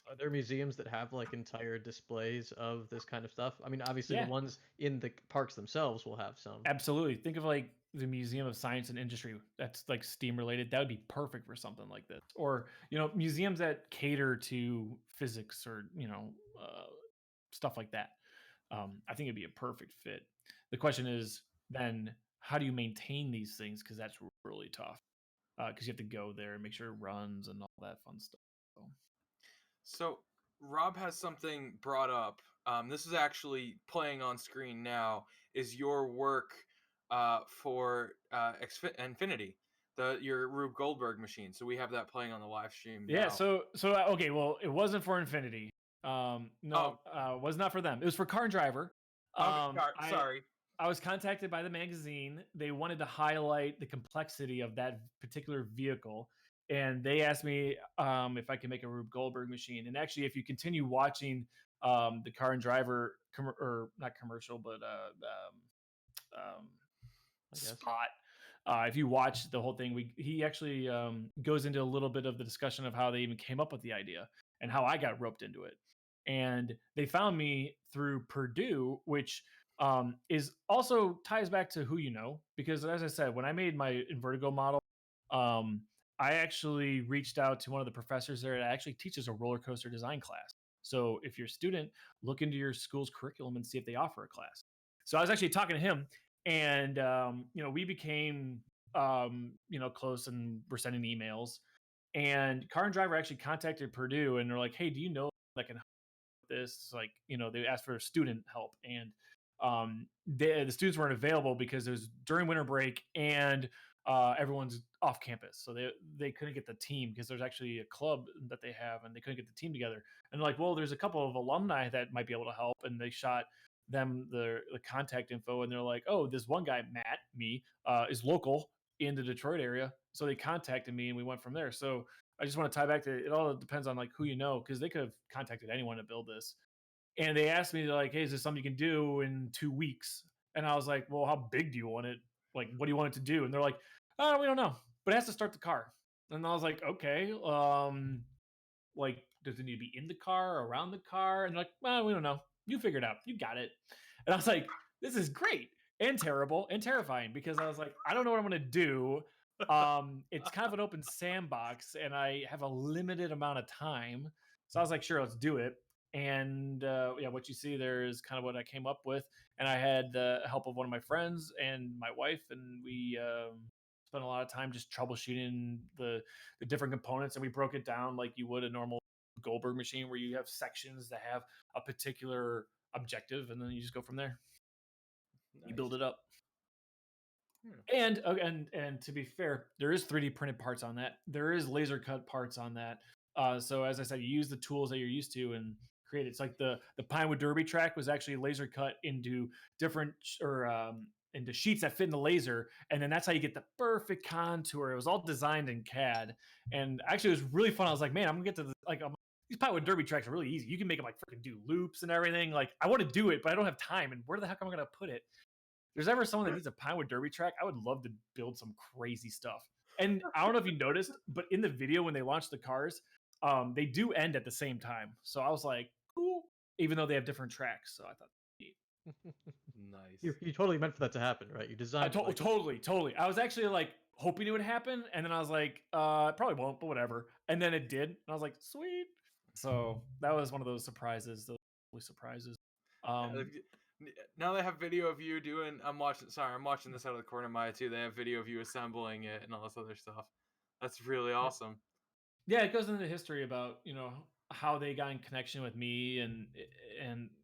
Are there museums that have like entire displays of this kind of stuff? I mean, obviously the Yeah, ones in the parks themselves will have some. absolutely. Think of like the Museum of Science and Industry that's like STEAM related. That would be perfect for something like this. Or, museums that cater to physics or, stuff like that. I think it'd be a perfect fit. The question is then, how do you maintain these things? Because that's really tough. Because you have to go there and make sure it runs and all that fun stuff. So, So Rob has something brought up. This is actually playing on screen now. Is your work for Infinity, your Rube Goldberg machine? So we have that playing on the live stream yeah. now. So okay. Well, it wasn't for Infinity. No, Oh, was not for them. It was for Car and Driver. okay. I Sorry. I was contacted by the magazine. They wanted to highlight the complexity of that particular vehicle, and they asked me if I could make a Rube Goldberg machine. And actually, if you continue watching the Car and Driver or not commercial, but um, I guess. spot. If you watch the whole thing, he actually goes into a little bit of the discussion of how they even came up with the idea and how I got roped into it. And they found me through Purdue, which is also ties back to who you know, because as I said, when I made my Invertigo model, um, I actually reached out to one of the professors there that actually teaches a roller coaster design class. So if you're a student, look into your school's curriculum and see if they offer a class. So I was actually talking to him, and we became close, and we're sending emails. And Car and Driver actually contacted Purdue, and they're like, "Hey, do you know that can help with this?" Like, they asked for student help, and the students weren't available because it was during winter break, and everyone's off campus, so they couldn't get the team because there's actually a club that they have, and they couldn't get the team together. And they're like, well, there's a couple of alumni that might be able to help, and they shot them the contact info, and they're like, oh, this one guy, Matt, is local in the Detroit area, so they contacted me, and we went from there. So I just want to tie back to it all depends on like who you know, because they could have contacted anyone to build this. And they asked me like, hey, is this something you can do in 2 weeks? And I was like, well, how big do you want it? Like, what do you want it to do? And they're like, oh, we don't know, but it has to start the car. And I was like, okay, like, does it need to be in the car or around the car? And they're like, well, we don't know. You figure it out. You got it. And I was like, this is great and terrible and terrifying, because I was like, I don't know what I'm going to do. It's kind of an open sandbox, and I have a limited amount of time. So I was like, sure, let's do it. And yeah, what you see there is kind of what I came up with. And I had the help of one of my friends and my wife, and we spent a lot of time just troubleshooting the different components, and we broke it down like you would a normal Goldberg machine, where you have sections that have a particular objective, and then you just go from there. Nice. You build it up. And to be fair, there is 3D printed parts on that. There is laser cut parts on that. So as I said, you use the tools that you're used to and create it. It's like the Pinewood Derby track was actually laser cut into different into sheets that fit in the laser, and then that's how you get the perfect contour. It was all designed in CAD, and actually it was really fun. I was like, man, I'm gonna get to these Pinewood Derby tracks are really easy. You can make them like freaking do loops and everything. Like, I want to do it, but I don't have time. And where the heck am I gonna put it? There's ever someone that needs a Pinewood Derby track, I would love to build some crazy stuff. And I don't know if you noticed, but in the video when they launch the cars, they do end at the same time. So I was like, cool, even though they have different tracks. So I thought, neat. Nice. You totally meant for that to happen, right? You designed it like Totally. I was actually like hoping it would happen, and then I was like, it probably won't, but whatever. And then it did, and I was like, sweet. So that was one of those surprises, those surprises. Now they have video of you doing. I'm watching this out of the corner of my eye too. They have video of you assembling it and all this other stuff. That's really awesome. Yeah, it goes into the history about how they got in connection with me, and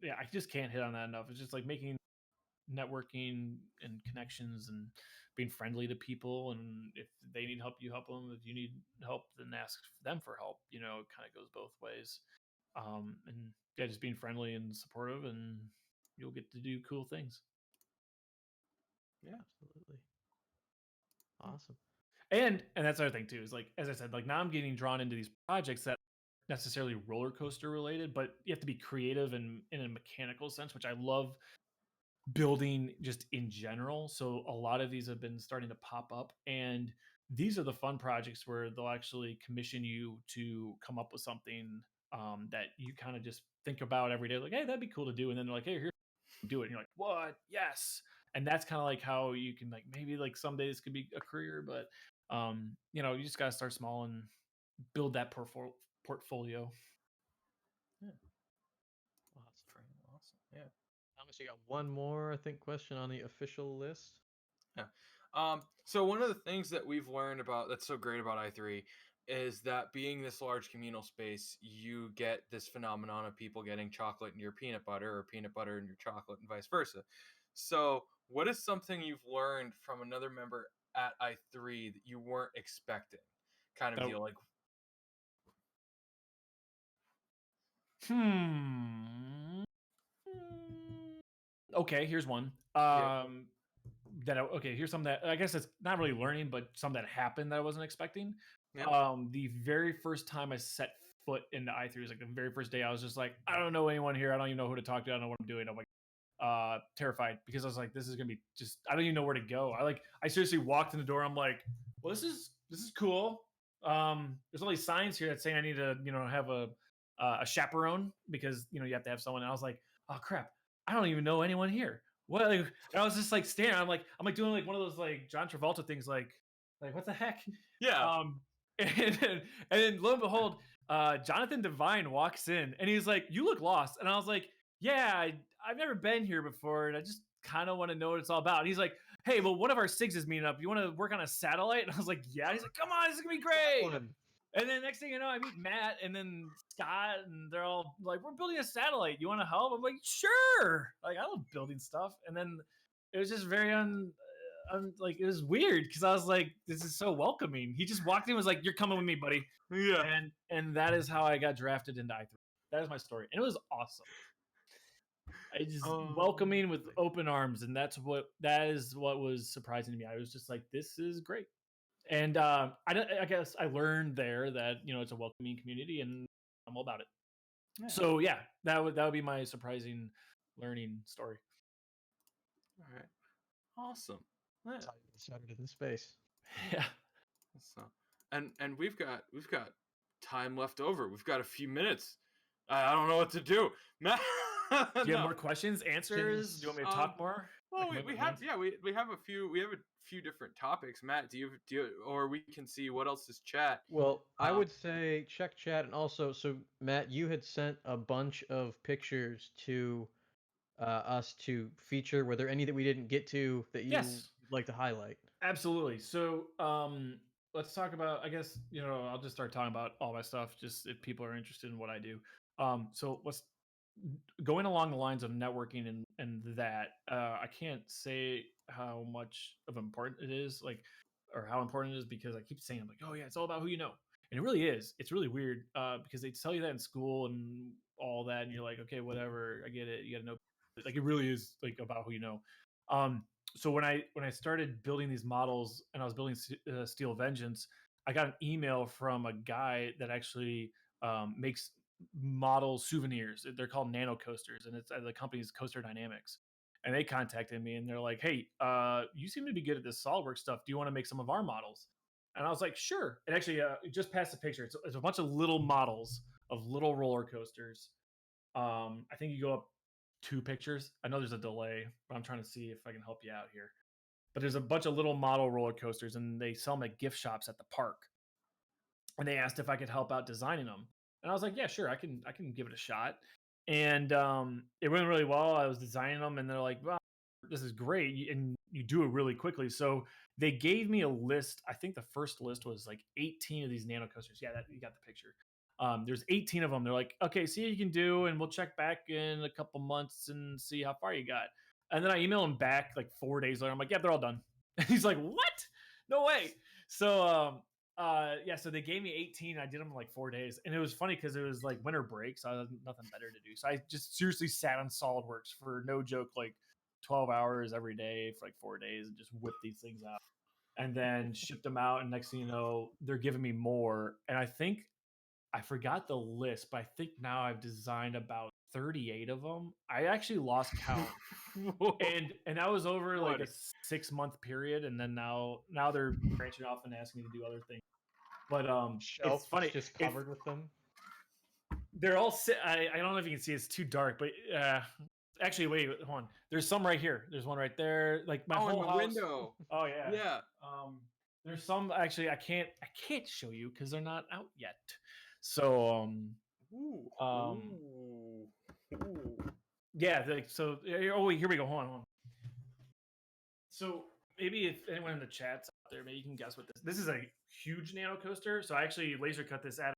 yeah, I just can't hit on that enough. It's just like making networking and connections and being friendly to people, and if they need help, you help them. If you need help, then ask them for help. It kind of goes both ways. And yeah, just being friendly and supportive, and you'll get to do cool things. Yeah, absolutely. Awesome. And that's the other thing too, is like, as I said, like now I'm getting drawn into these projects that necessarily roller coaster related, but you have to be creative and in a mechanical sense, which I love building just in general. So a lot of these have been starting to pop up, and these are the fun projects where they'll actually commission you to come up with something that you kind of just think about every day. Like, hey, that'd be cool to do. And then they're like, hey, here, do it. And you're like, what? Yes. And that's kind of like how you can like maybe like someday this could be a career, but you just gotta start small and build that portfolio. Yeah. Awesome. Pretty awesome. Yeah. Thomas, you got one more, I think, question on the official list. Yeah. So one of the things that we've learned about that's so great about i3 is that being this large communal space, you get this phenomenon of people getting chocolate in your peanut butter or peanut butter in your chocolate and vice versa. So what is something you've learned from another member at i3 that you weren't expecting? Kind of So, deal like hmm. Okay, here's one. yeah, Here's something that I guess it's not really learning, but something that happened that I wasn't expecting. yeah, The very first time I set foot into i3 was like the very first day. I was just like, I don't know anyone here. I don't even know who to talk to. I don't know what I'm doing. I'm like terrified because I was like, this is gonna be just I don't even know where to go. I seriously walked in the door. I'm like, well, this is cool. There's all these signs here that saying I need to, have a chaperone because you have to have someone. And I was like, oh crap, I don't even know anyone here. What? Like, and I was just like staring. I'm like doing like one of those like John Travolta things, like what the heck? yeah. Um, and then lo and behold, Jonathan Devine walks in and he's like, "You look lost," and I was like, "Yeah, I've never been here before, and I just kind of want to know what it's all about." And he's like, "Hey, well, one of our SIGs is meeting up. You want to work on a satellite?" And I was like, "Yeah." And he's like, "Come on, this is gonna be great." One. And then next thing you know, I meet Matt and then Scott, and they're all like, "We're building a satellite. You want to help?" I'm like, "Sure." Like, I love building stuff. And then it was just very like it was weird because I was like, "This is so welcoming." He just walked in and was like, "You're coming with me, buddy." Yeah. And that is how I got drafted into i3. That is my story, and it was awesome. I just welcoming with open arms, and that is what was surprising to me. I was just like, "This is great." And I guess I learned there that it's a welcoming community, and I'm all about it. Yeah. So yeah, that would be my surprising learning story. All right. Awesome. Yeah. That's how you get started in this space. Yeah. So, and we've got time left over. We've got a few minutes. I don't know what to do, Matt. Do you have No. more questions, answers? Do you want me to talk more? Well, Like, we my have hands? we have a few different topics. Matt, do you or we can see what else is chat. Well, I Um, would say check chat, and also, so Matt, you had sent a bunch of pictures to us to feature. Were there any that we didn't get to that you'd Yes. like to highlight? Absolutely. So, let's talk about. I guess I'll just start talking about all my stuff, just if people are interested in what I do. So let's going along the lines of networking and that. I can't say how much of important it is, like, or how important it is because I keep saying, I'm like, oh yeah, it's all about who you know, and it really is. It's really weird because they tell you that in school and all that, and you're like, okay, whatever, I get it. You got to know, like, it really is like about who you know. Um, so when I started building these models and I was building Steel Vengeance, I got an email from a guy that actually makes model souvenirs. They're called nano coasters, and it's the company's Coaster Dynamics. And they contacted me and they're like, "Hey, you seem to be good at this SolidWorks stuff. Do you want to make some of our models?" And I was like, "Sure." And actually, just past the picture, it's a bunch of little models of little roller coasters. I think you go up two pictures. I know there's a delay, but I'm trying to see if I can help you out here. But there's a bunch of little model roller coasters, and they sell them at gift shops at the park. And they asked if I could help out designing them, and I was like, "Yeah, sure, I can give it a shot." And it went really well. I was designing them, and they're like, "Well, this is great, and you do it really quickly." So they gave me a list. I think the first list was like 18 of these nano coasters. Yeah, that you got the picture. There's 18 of them. They're like, "Okay, see what you can do, and we'll check back in a couple months and see how far you got." And then I email him back like 4 days later. I'm like, "Yeah, they're all done." And he's like, "What? No way." So yeah, so they gave me 18. I did them in like 4 days, and it was funny because it was like winter break, so I had nothing better to do. So I just seriously sat on SolidWorks for no joke, like 12 hours every day for like 4 days, and just whipped these things out, and then shipped them out. And next thing you know, they're giving me more, and I think I forgot the list, but I think now I've designed about 38 of them. I actually lost count. And that was over like a 6-month period, and then now they're branching off and asking me to do other things. But Shelf it's funny. just covered with them. They're all I don't know if you can see, it's too dark, but actually wait, hold on. There's some right here. There's one right there. Like my whole in the house. window. Oh yeah. Yeah. There's some actually I can't show you because they're not out yet. So Ooh. yeah, so oh wait, here we go. Hold on. So maybe if anyone in the chat's out there, maybe you can guess what this is. A huge nano coaster. So I actually laser cut this at,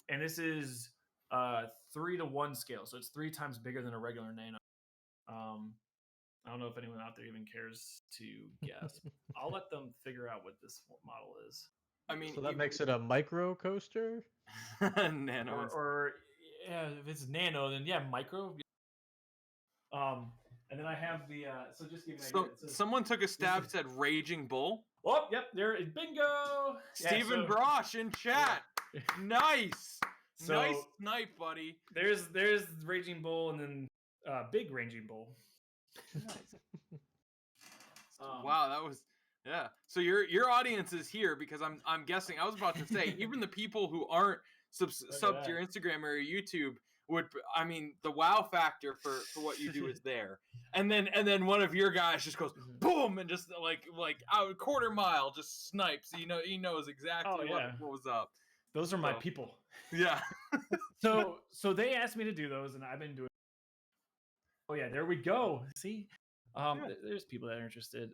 and this is 3:1 scale, so it's 3 times bigger than a regular nano. I don't know if anyone out there even cares to guess. I'll let them figure out what this model is. I mean, so that makes it a micro coaster. Nano. Or yeah, if it's nano, then yeah, micro. And then I have the so just give me an idea. Someone took a stab, said Raging Bull. Oh, yep, there is bingo. Stephen Brosh in chat. Yeah. Nice. So, nice snipe, buddy. There's Raging Bull, and then Big Raging Bull. Nice. Wow, that was So your audience is here because I'm guessing. I was about to say even the people who aren't sub to your Instagram or your YouTube would. I mean, the wow factor for what you do is there. And then one of your guys just goes boom and just like out quarter mile just snipes. He knows exactly what was up. Those are my people. Yeah. so they asked me to do those, and I've been doing. Oh yeah, there we go. See, there's people that are interested.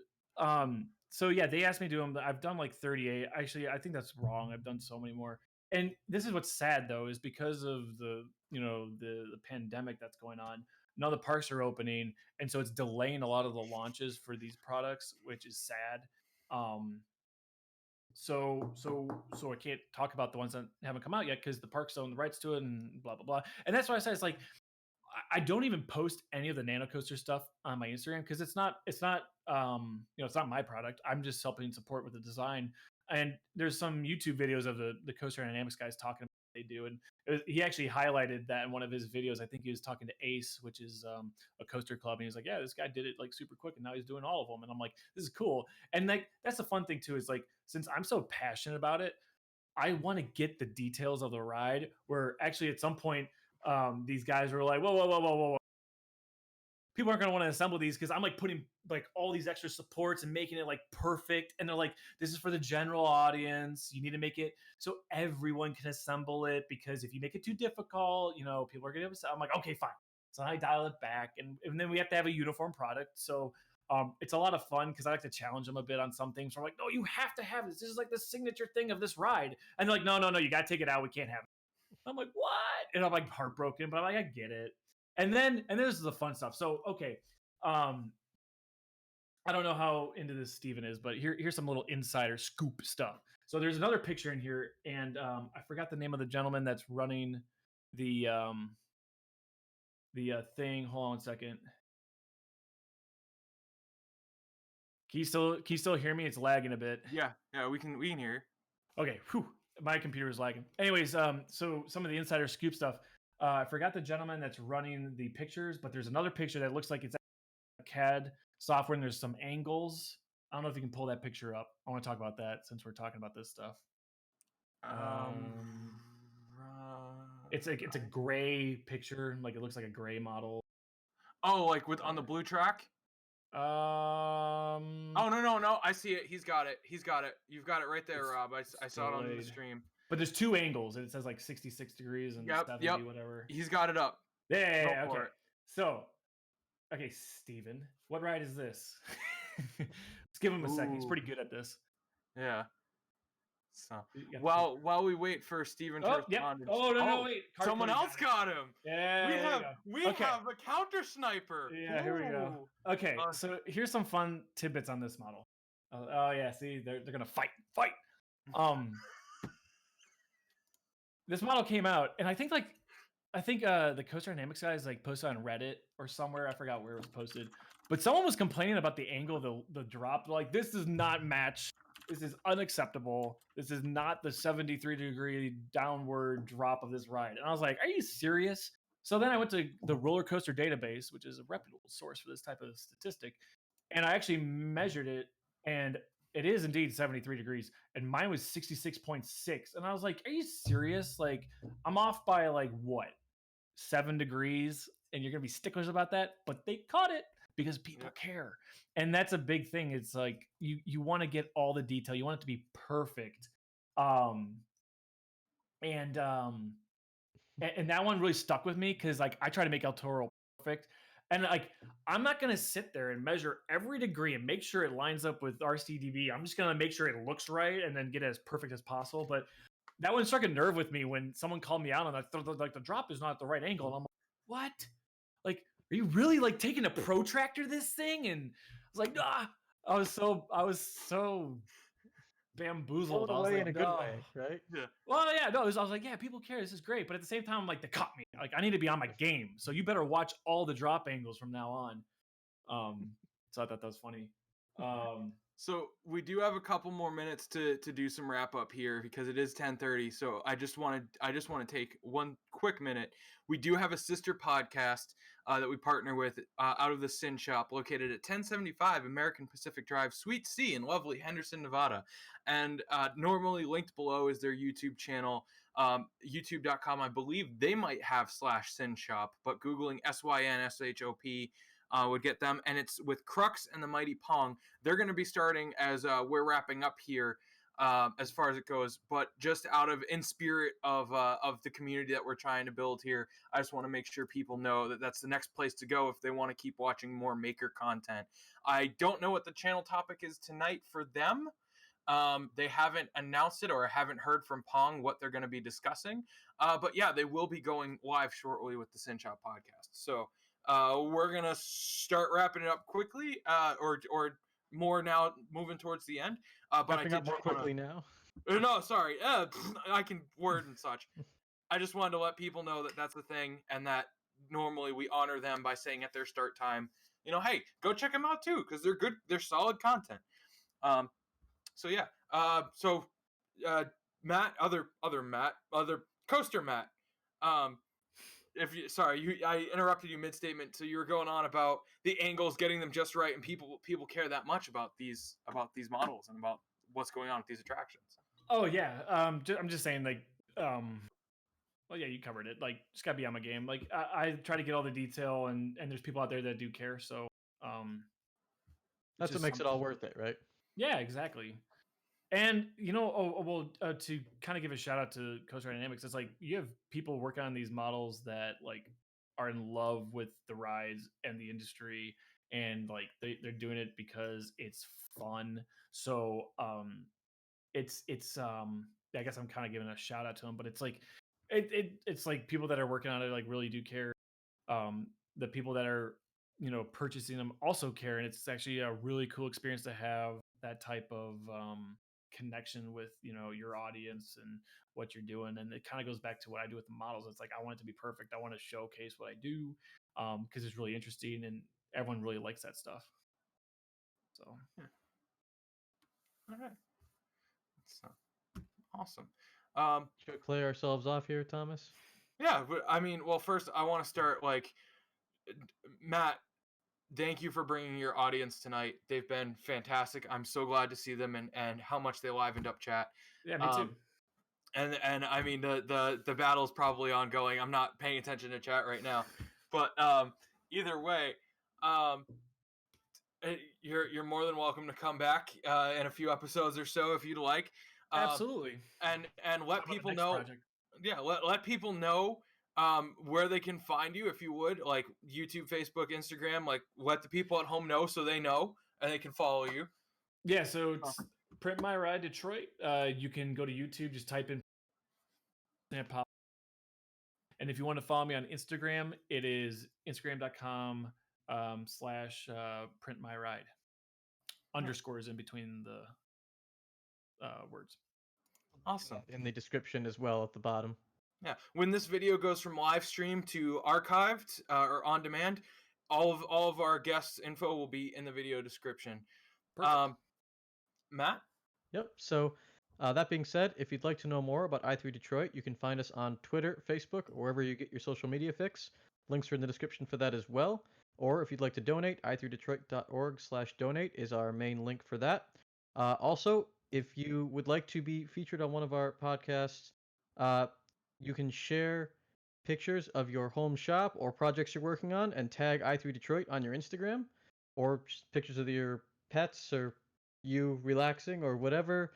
So yeah, they asked me to do them. I've done like 38. Actually, I think that's wrong. I've done so many more. And this is what's sad though, is because of the pandemic that's going on. Now the parks are opening, and so it's delaying a lot of the launches for these products, which is sad. So I can't talk about the ones that haven't come out yet because the parks own the rights to it and blah blah blah. And that's why I say it's like I don't even post any of the nano coaster stuff on my Instagram because it's not it's not my product. I'm just helping support with the design. And there's some YouTube videos of the Coaster Dynamics guys talking about what they do, and he actually highlighted that in one of his videos. I think he was talking to Ace, which is a coaster club, and he was like, "Yeah, this guy did it like super quick, and now he's doing all of them." And I'm like, "This is cool." And like that's the fun thing too is like since I'm so passionate about it, I want to get the details of the ride. Where actually at some point, these guys were like, whoa. People aren't going to want to assemble these because I'm like putting like all these extra supports and making it like perfect. And they're like, this is for the general audience. You need to make it so everyone can assemble it because if you make it too difficult, people are going to upset. I'm like, okay, fine. So I dial it back. And then we have to have a uniform product. So it's a lot of fun because I like to challenge them a bit on some things. So I'm like, no, you have to have this. This is like the signature thing of this ride. And they're like, no, you got to take it out. We can't have it. I'm like, what? And I'm like heartbroken, but I'm like, I get it. And there's the fun stuff. So, okay. I don't know how into this Steven is, but here's some little insider scoop stuff. So there's another picture in here, and I forgot the name of the gentleman that's running the thing. Hold on a second. Can you still hear me? It's lagging a bit. Yeah, we can hear. Okay, whew, my computer is lagging. Anyways, so some of the insider scoop stuff. I forgot the gentleman that's running the pictures, but there's another picture that looks like it's CAD software, and there's some angles. I don't know if you can pull that picture up. I want to talk about that since we're talking about this stuff. It's a gray picture, like it looks like a gray model. Oh, like on the blue track. Oh no! I see it. He's got it. You've got it right there, Rob. I saw it on the stream. But there's two angles, and it says like 66 degrees and 70, whatever. He's got it up. Yeah, okay. So, okay, Steven, what ride is this? Let's give him a second. He's pretty good at this. Yeah. So while we wait for Steven to respond. No, wait. Someone else got him. Yeah. We have a counter sniper. Yeah, here we go. Okay, so here's some fun tidbits on this model. Oh yeah, see, they're gonna fight. This model came out, and I think the Coaster Dynamics guys like posted on Reddit or somewhere. I forgot where it was posted, but someone was complaining about the angle of the drop. They're like, this does not match. This is unacceptable. This is not the 73-degree downward drop of this ride. And I was like, are you serious? So then I went to the roller coaster database, which is a reputable source for this type of statistic, and I actually measured it, and it is indeed 73 degrees, and mine was 66.6. And I was like, "Are you serious? Like, I'm off by like what, 7 degrees, and you're gonna be sticklers about that?" But they caught it because people care, and that's a big thing. It's like you want to get all the detail, you want it to be perfect, um, and and that one really stuck with me because like I try to make El Toro perfect, and like I'm not gonna sit there and measure every degree and make sure it lines up with RCDB. I'm just gonna make sure it looks right and then get it as perfect as possible. But that one struck a nerve with me when someone called me out on that. Like the drop is not at the right angle, and I'm like, what? Like, are you really like taking a protractor this thing? And I was like, nah. I was so bamboozled. Blown I was away like, in a good no. way, right? Yeah. Well, yeah, no. I was like, yeah, people care. This is great, but at the same time, I'm like, they caught me. Like, I need to be on my game. So you better watch all the drop angles from now on. So I thought that was funny. So we do have a couple more minutes to do some wrap up here because it is 10:30. So I just want to take one quick minute. We do have a sister podcast that we partner with out of the Syn Shop, located at 1075 American Pacific Drive, Suite C in lovely Henderson, Nevada. And normally linked below is their YouTube channel, youtube.com. I believe they might have /Syn Shop, but Googling SYNSHOP would get them. And it's with Crux and the Mighty Pong. They're going to be starting as we're wrapping up here as far as it goes, but just out of in spirit of the community that we're trying to build here, I just want to make sure people know that that's the next place to go if they want to keep watching more maker content. I don't know what the channel topic is tonight for them. They haven't announced it, or I haven't heard from Pong what they're going to be discussing. But yeah, they will be going live shortly with the Syn Shop podcast. So we're going to start wrapping it up quickly, or more now, moving towards the end. But Wrapping up more quickly now. No, sorry. I can word and such. I just wanted to let people know that that's the thing, and that normally we honor them by saying at their start time, hey, go check them out too, because they're good. They're solid content. So yeah. Matt, other coaster Matt. I interrupted you mid statement. So you were going on about the angles, getting them just right, and people care that much about these models and about what's going on with these attractions. Oh yeah. I'm just saying, like, well, yeah, you covered it. Like, just gotta be on my game. Like, I try to get all the detail, and there's people out there that do care. So, That's what makes it all worth it, right? Yeah, exactly. And to kind of give a shout out to Coaster Dynamics, it's like you have people working on these models that like are in love with the rides and the industry, and like they're doing it because it's fun. So it's I guess I'm kind of giving a shout out to them, but it's like it's like people that are working on it like really do care. The people that are purchasing them also care, and it's actually a really cool experience to have that type of connection with your audience and what you're doing. And it kind of goes back to what I do with the models. It's like I want it to be perfect. I want to showcase what I do because it's really interesting and everyone really likes that stuff. So all right, that's awesome. Should we play ourselves off here, Thomas? Yeah, but I mean, well, first I want to start like Matt. Thank you for bringing your audience tonight. They've been fantastic. I'm so glad to see them and how much they livened up chat. Yeah, me too. And I mean the battle's probably ongoing. I'm not paying attention to chat right now, but either way, you're more than welcome to come back in a few episodes or so if you'd like. Absolutely. And let people know. Project. Yeah, let people know where they can find you, if you would, like YouTube, Facebook, Instagram. Like, let the people at home know so they know and they can follow you. Yeah, so it's Print My Ride Detroit. You can go to YouTube, just type in and pop. And if you want to follow me on Instagram, it is instagram.com / print my ride. Underscores in between the words. Awesome. In the description as well at the bottom. Yeah. When this video goes from live stream to archived or on demand, all of our guests' info will be in the video description. Matt? Yep. So That being said, if you'd like to know more about i3 Detroit, you can find us on Twitter, Facebook, or wherever you get your social media fix. Links are in the description for that as well. Or if you'd like to donate, i3detroit.org/donate is our main link for that. Also, if you would like to be featured on one of our podcasts, uh, you can share pictures of your home shop or projects you're working on and tag i3 Detroit on your Instagram, or just pictures of your pets or you relaxing or whatever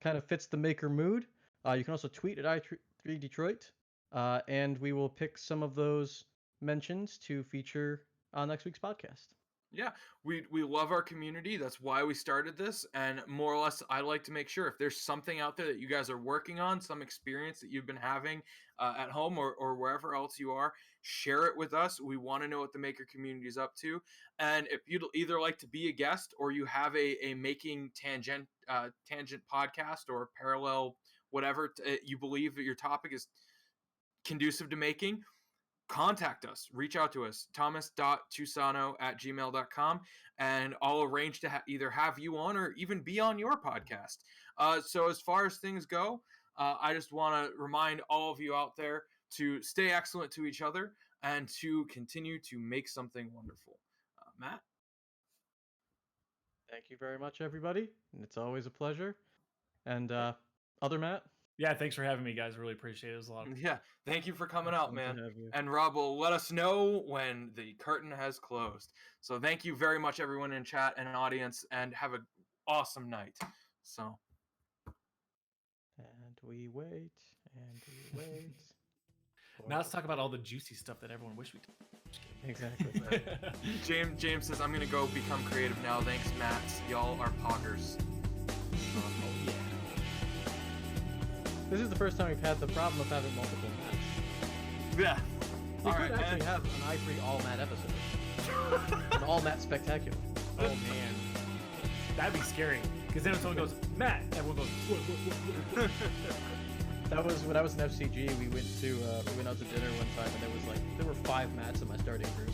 kind of fits the maker mood. You can also tweet at i3 Detroit, and we will pick some of those mentions to feature on next week's podcast. Yeah, we love our community. That's why we started this. And more or less, I like to make sure if there's something out there that you guys are working on, some experience that you've been having at home or wherever else you are, share it with us. We want to know what the maker community is up to. And if you'd either like to be a guest or you have a making tangent podcast or parallel whatever you believe that your topic is conducive to making, contact us, reach out to us, thomas.tusano@gmail.com, and I'll arrange to either have you on or even be on your podcast. So as far as things go, I just want to remind all of you out there to stay excellent to each other and to continue to make something wonderful. Matt? Thank you very much, everybody. And it's always a pleasure. And other Matt? Yeah, thanks for having me, guys. Really appreciate it. It was a lot of Yeah, thank you for coming out, Fun man. to have you. And Rob will let us know when the curtain has closed. So thank you very much, everyone in chat and audience, and have an awesome night. So. And we wait, and we wait. Now let's talk about all the juicy stuff that everyone wished we did. Exactly. James says, I'm going to go become creative now. Thanks, Matt. Y'all are poggers. Oh, yeah. This is the first time we've had the problem of having multiple Matts. Yeah. We All could right, actually man. have an i3 all Matt episode. An all Matt spectacular. Oh, man. That'd be scary. Because then if someone goes, Matt, everyone goes, what? That was when I was in FCG. We went out to dinner one time, and there were 5 Matts in my starting group.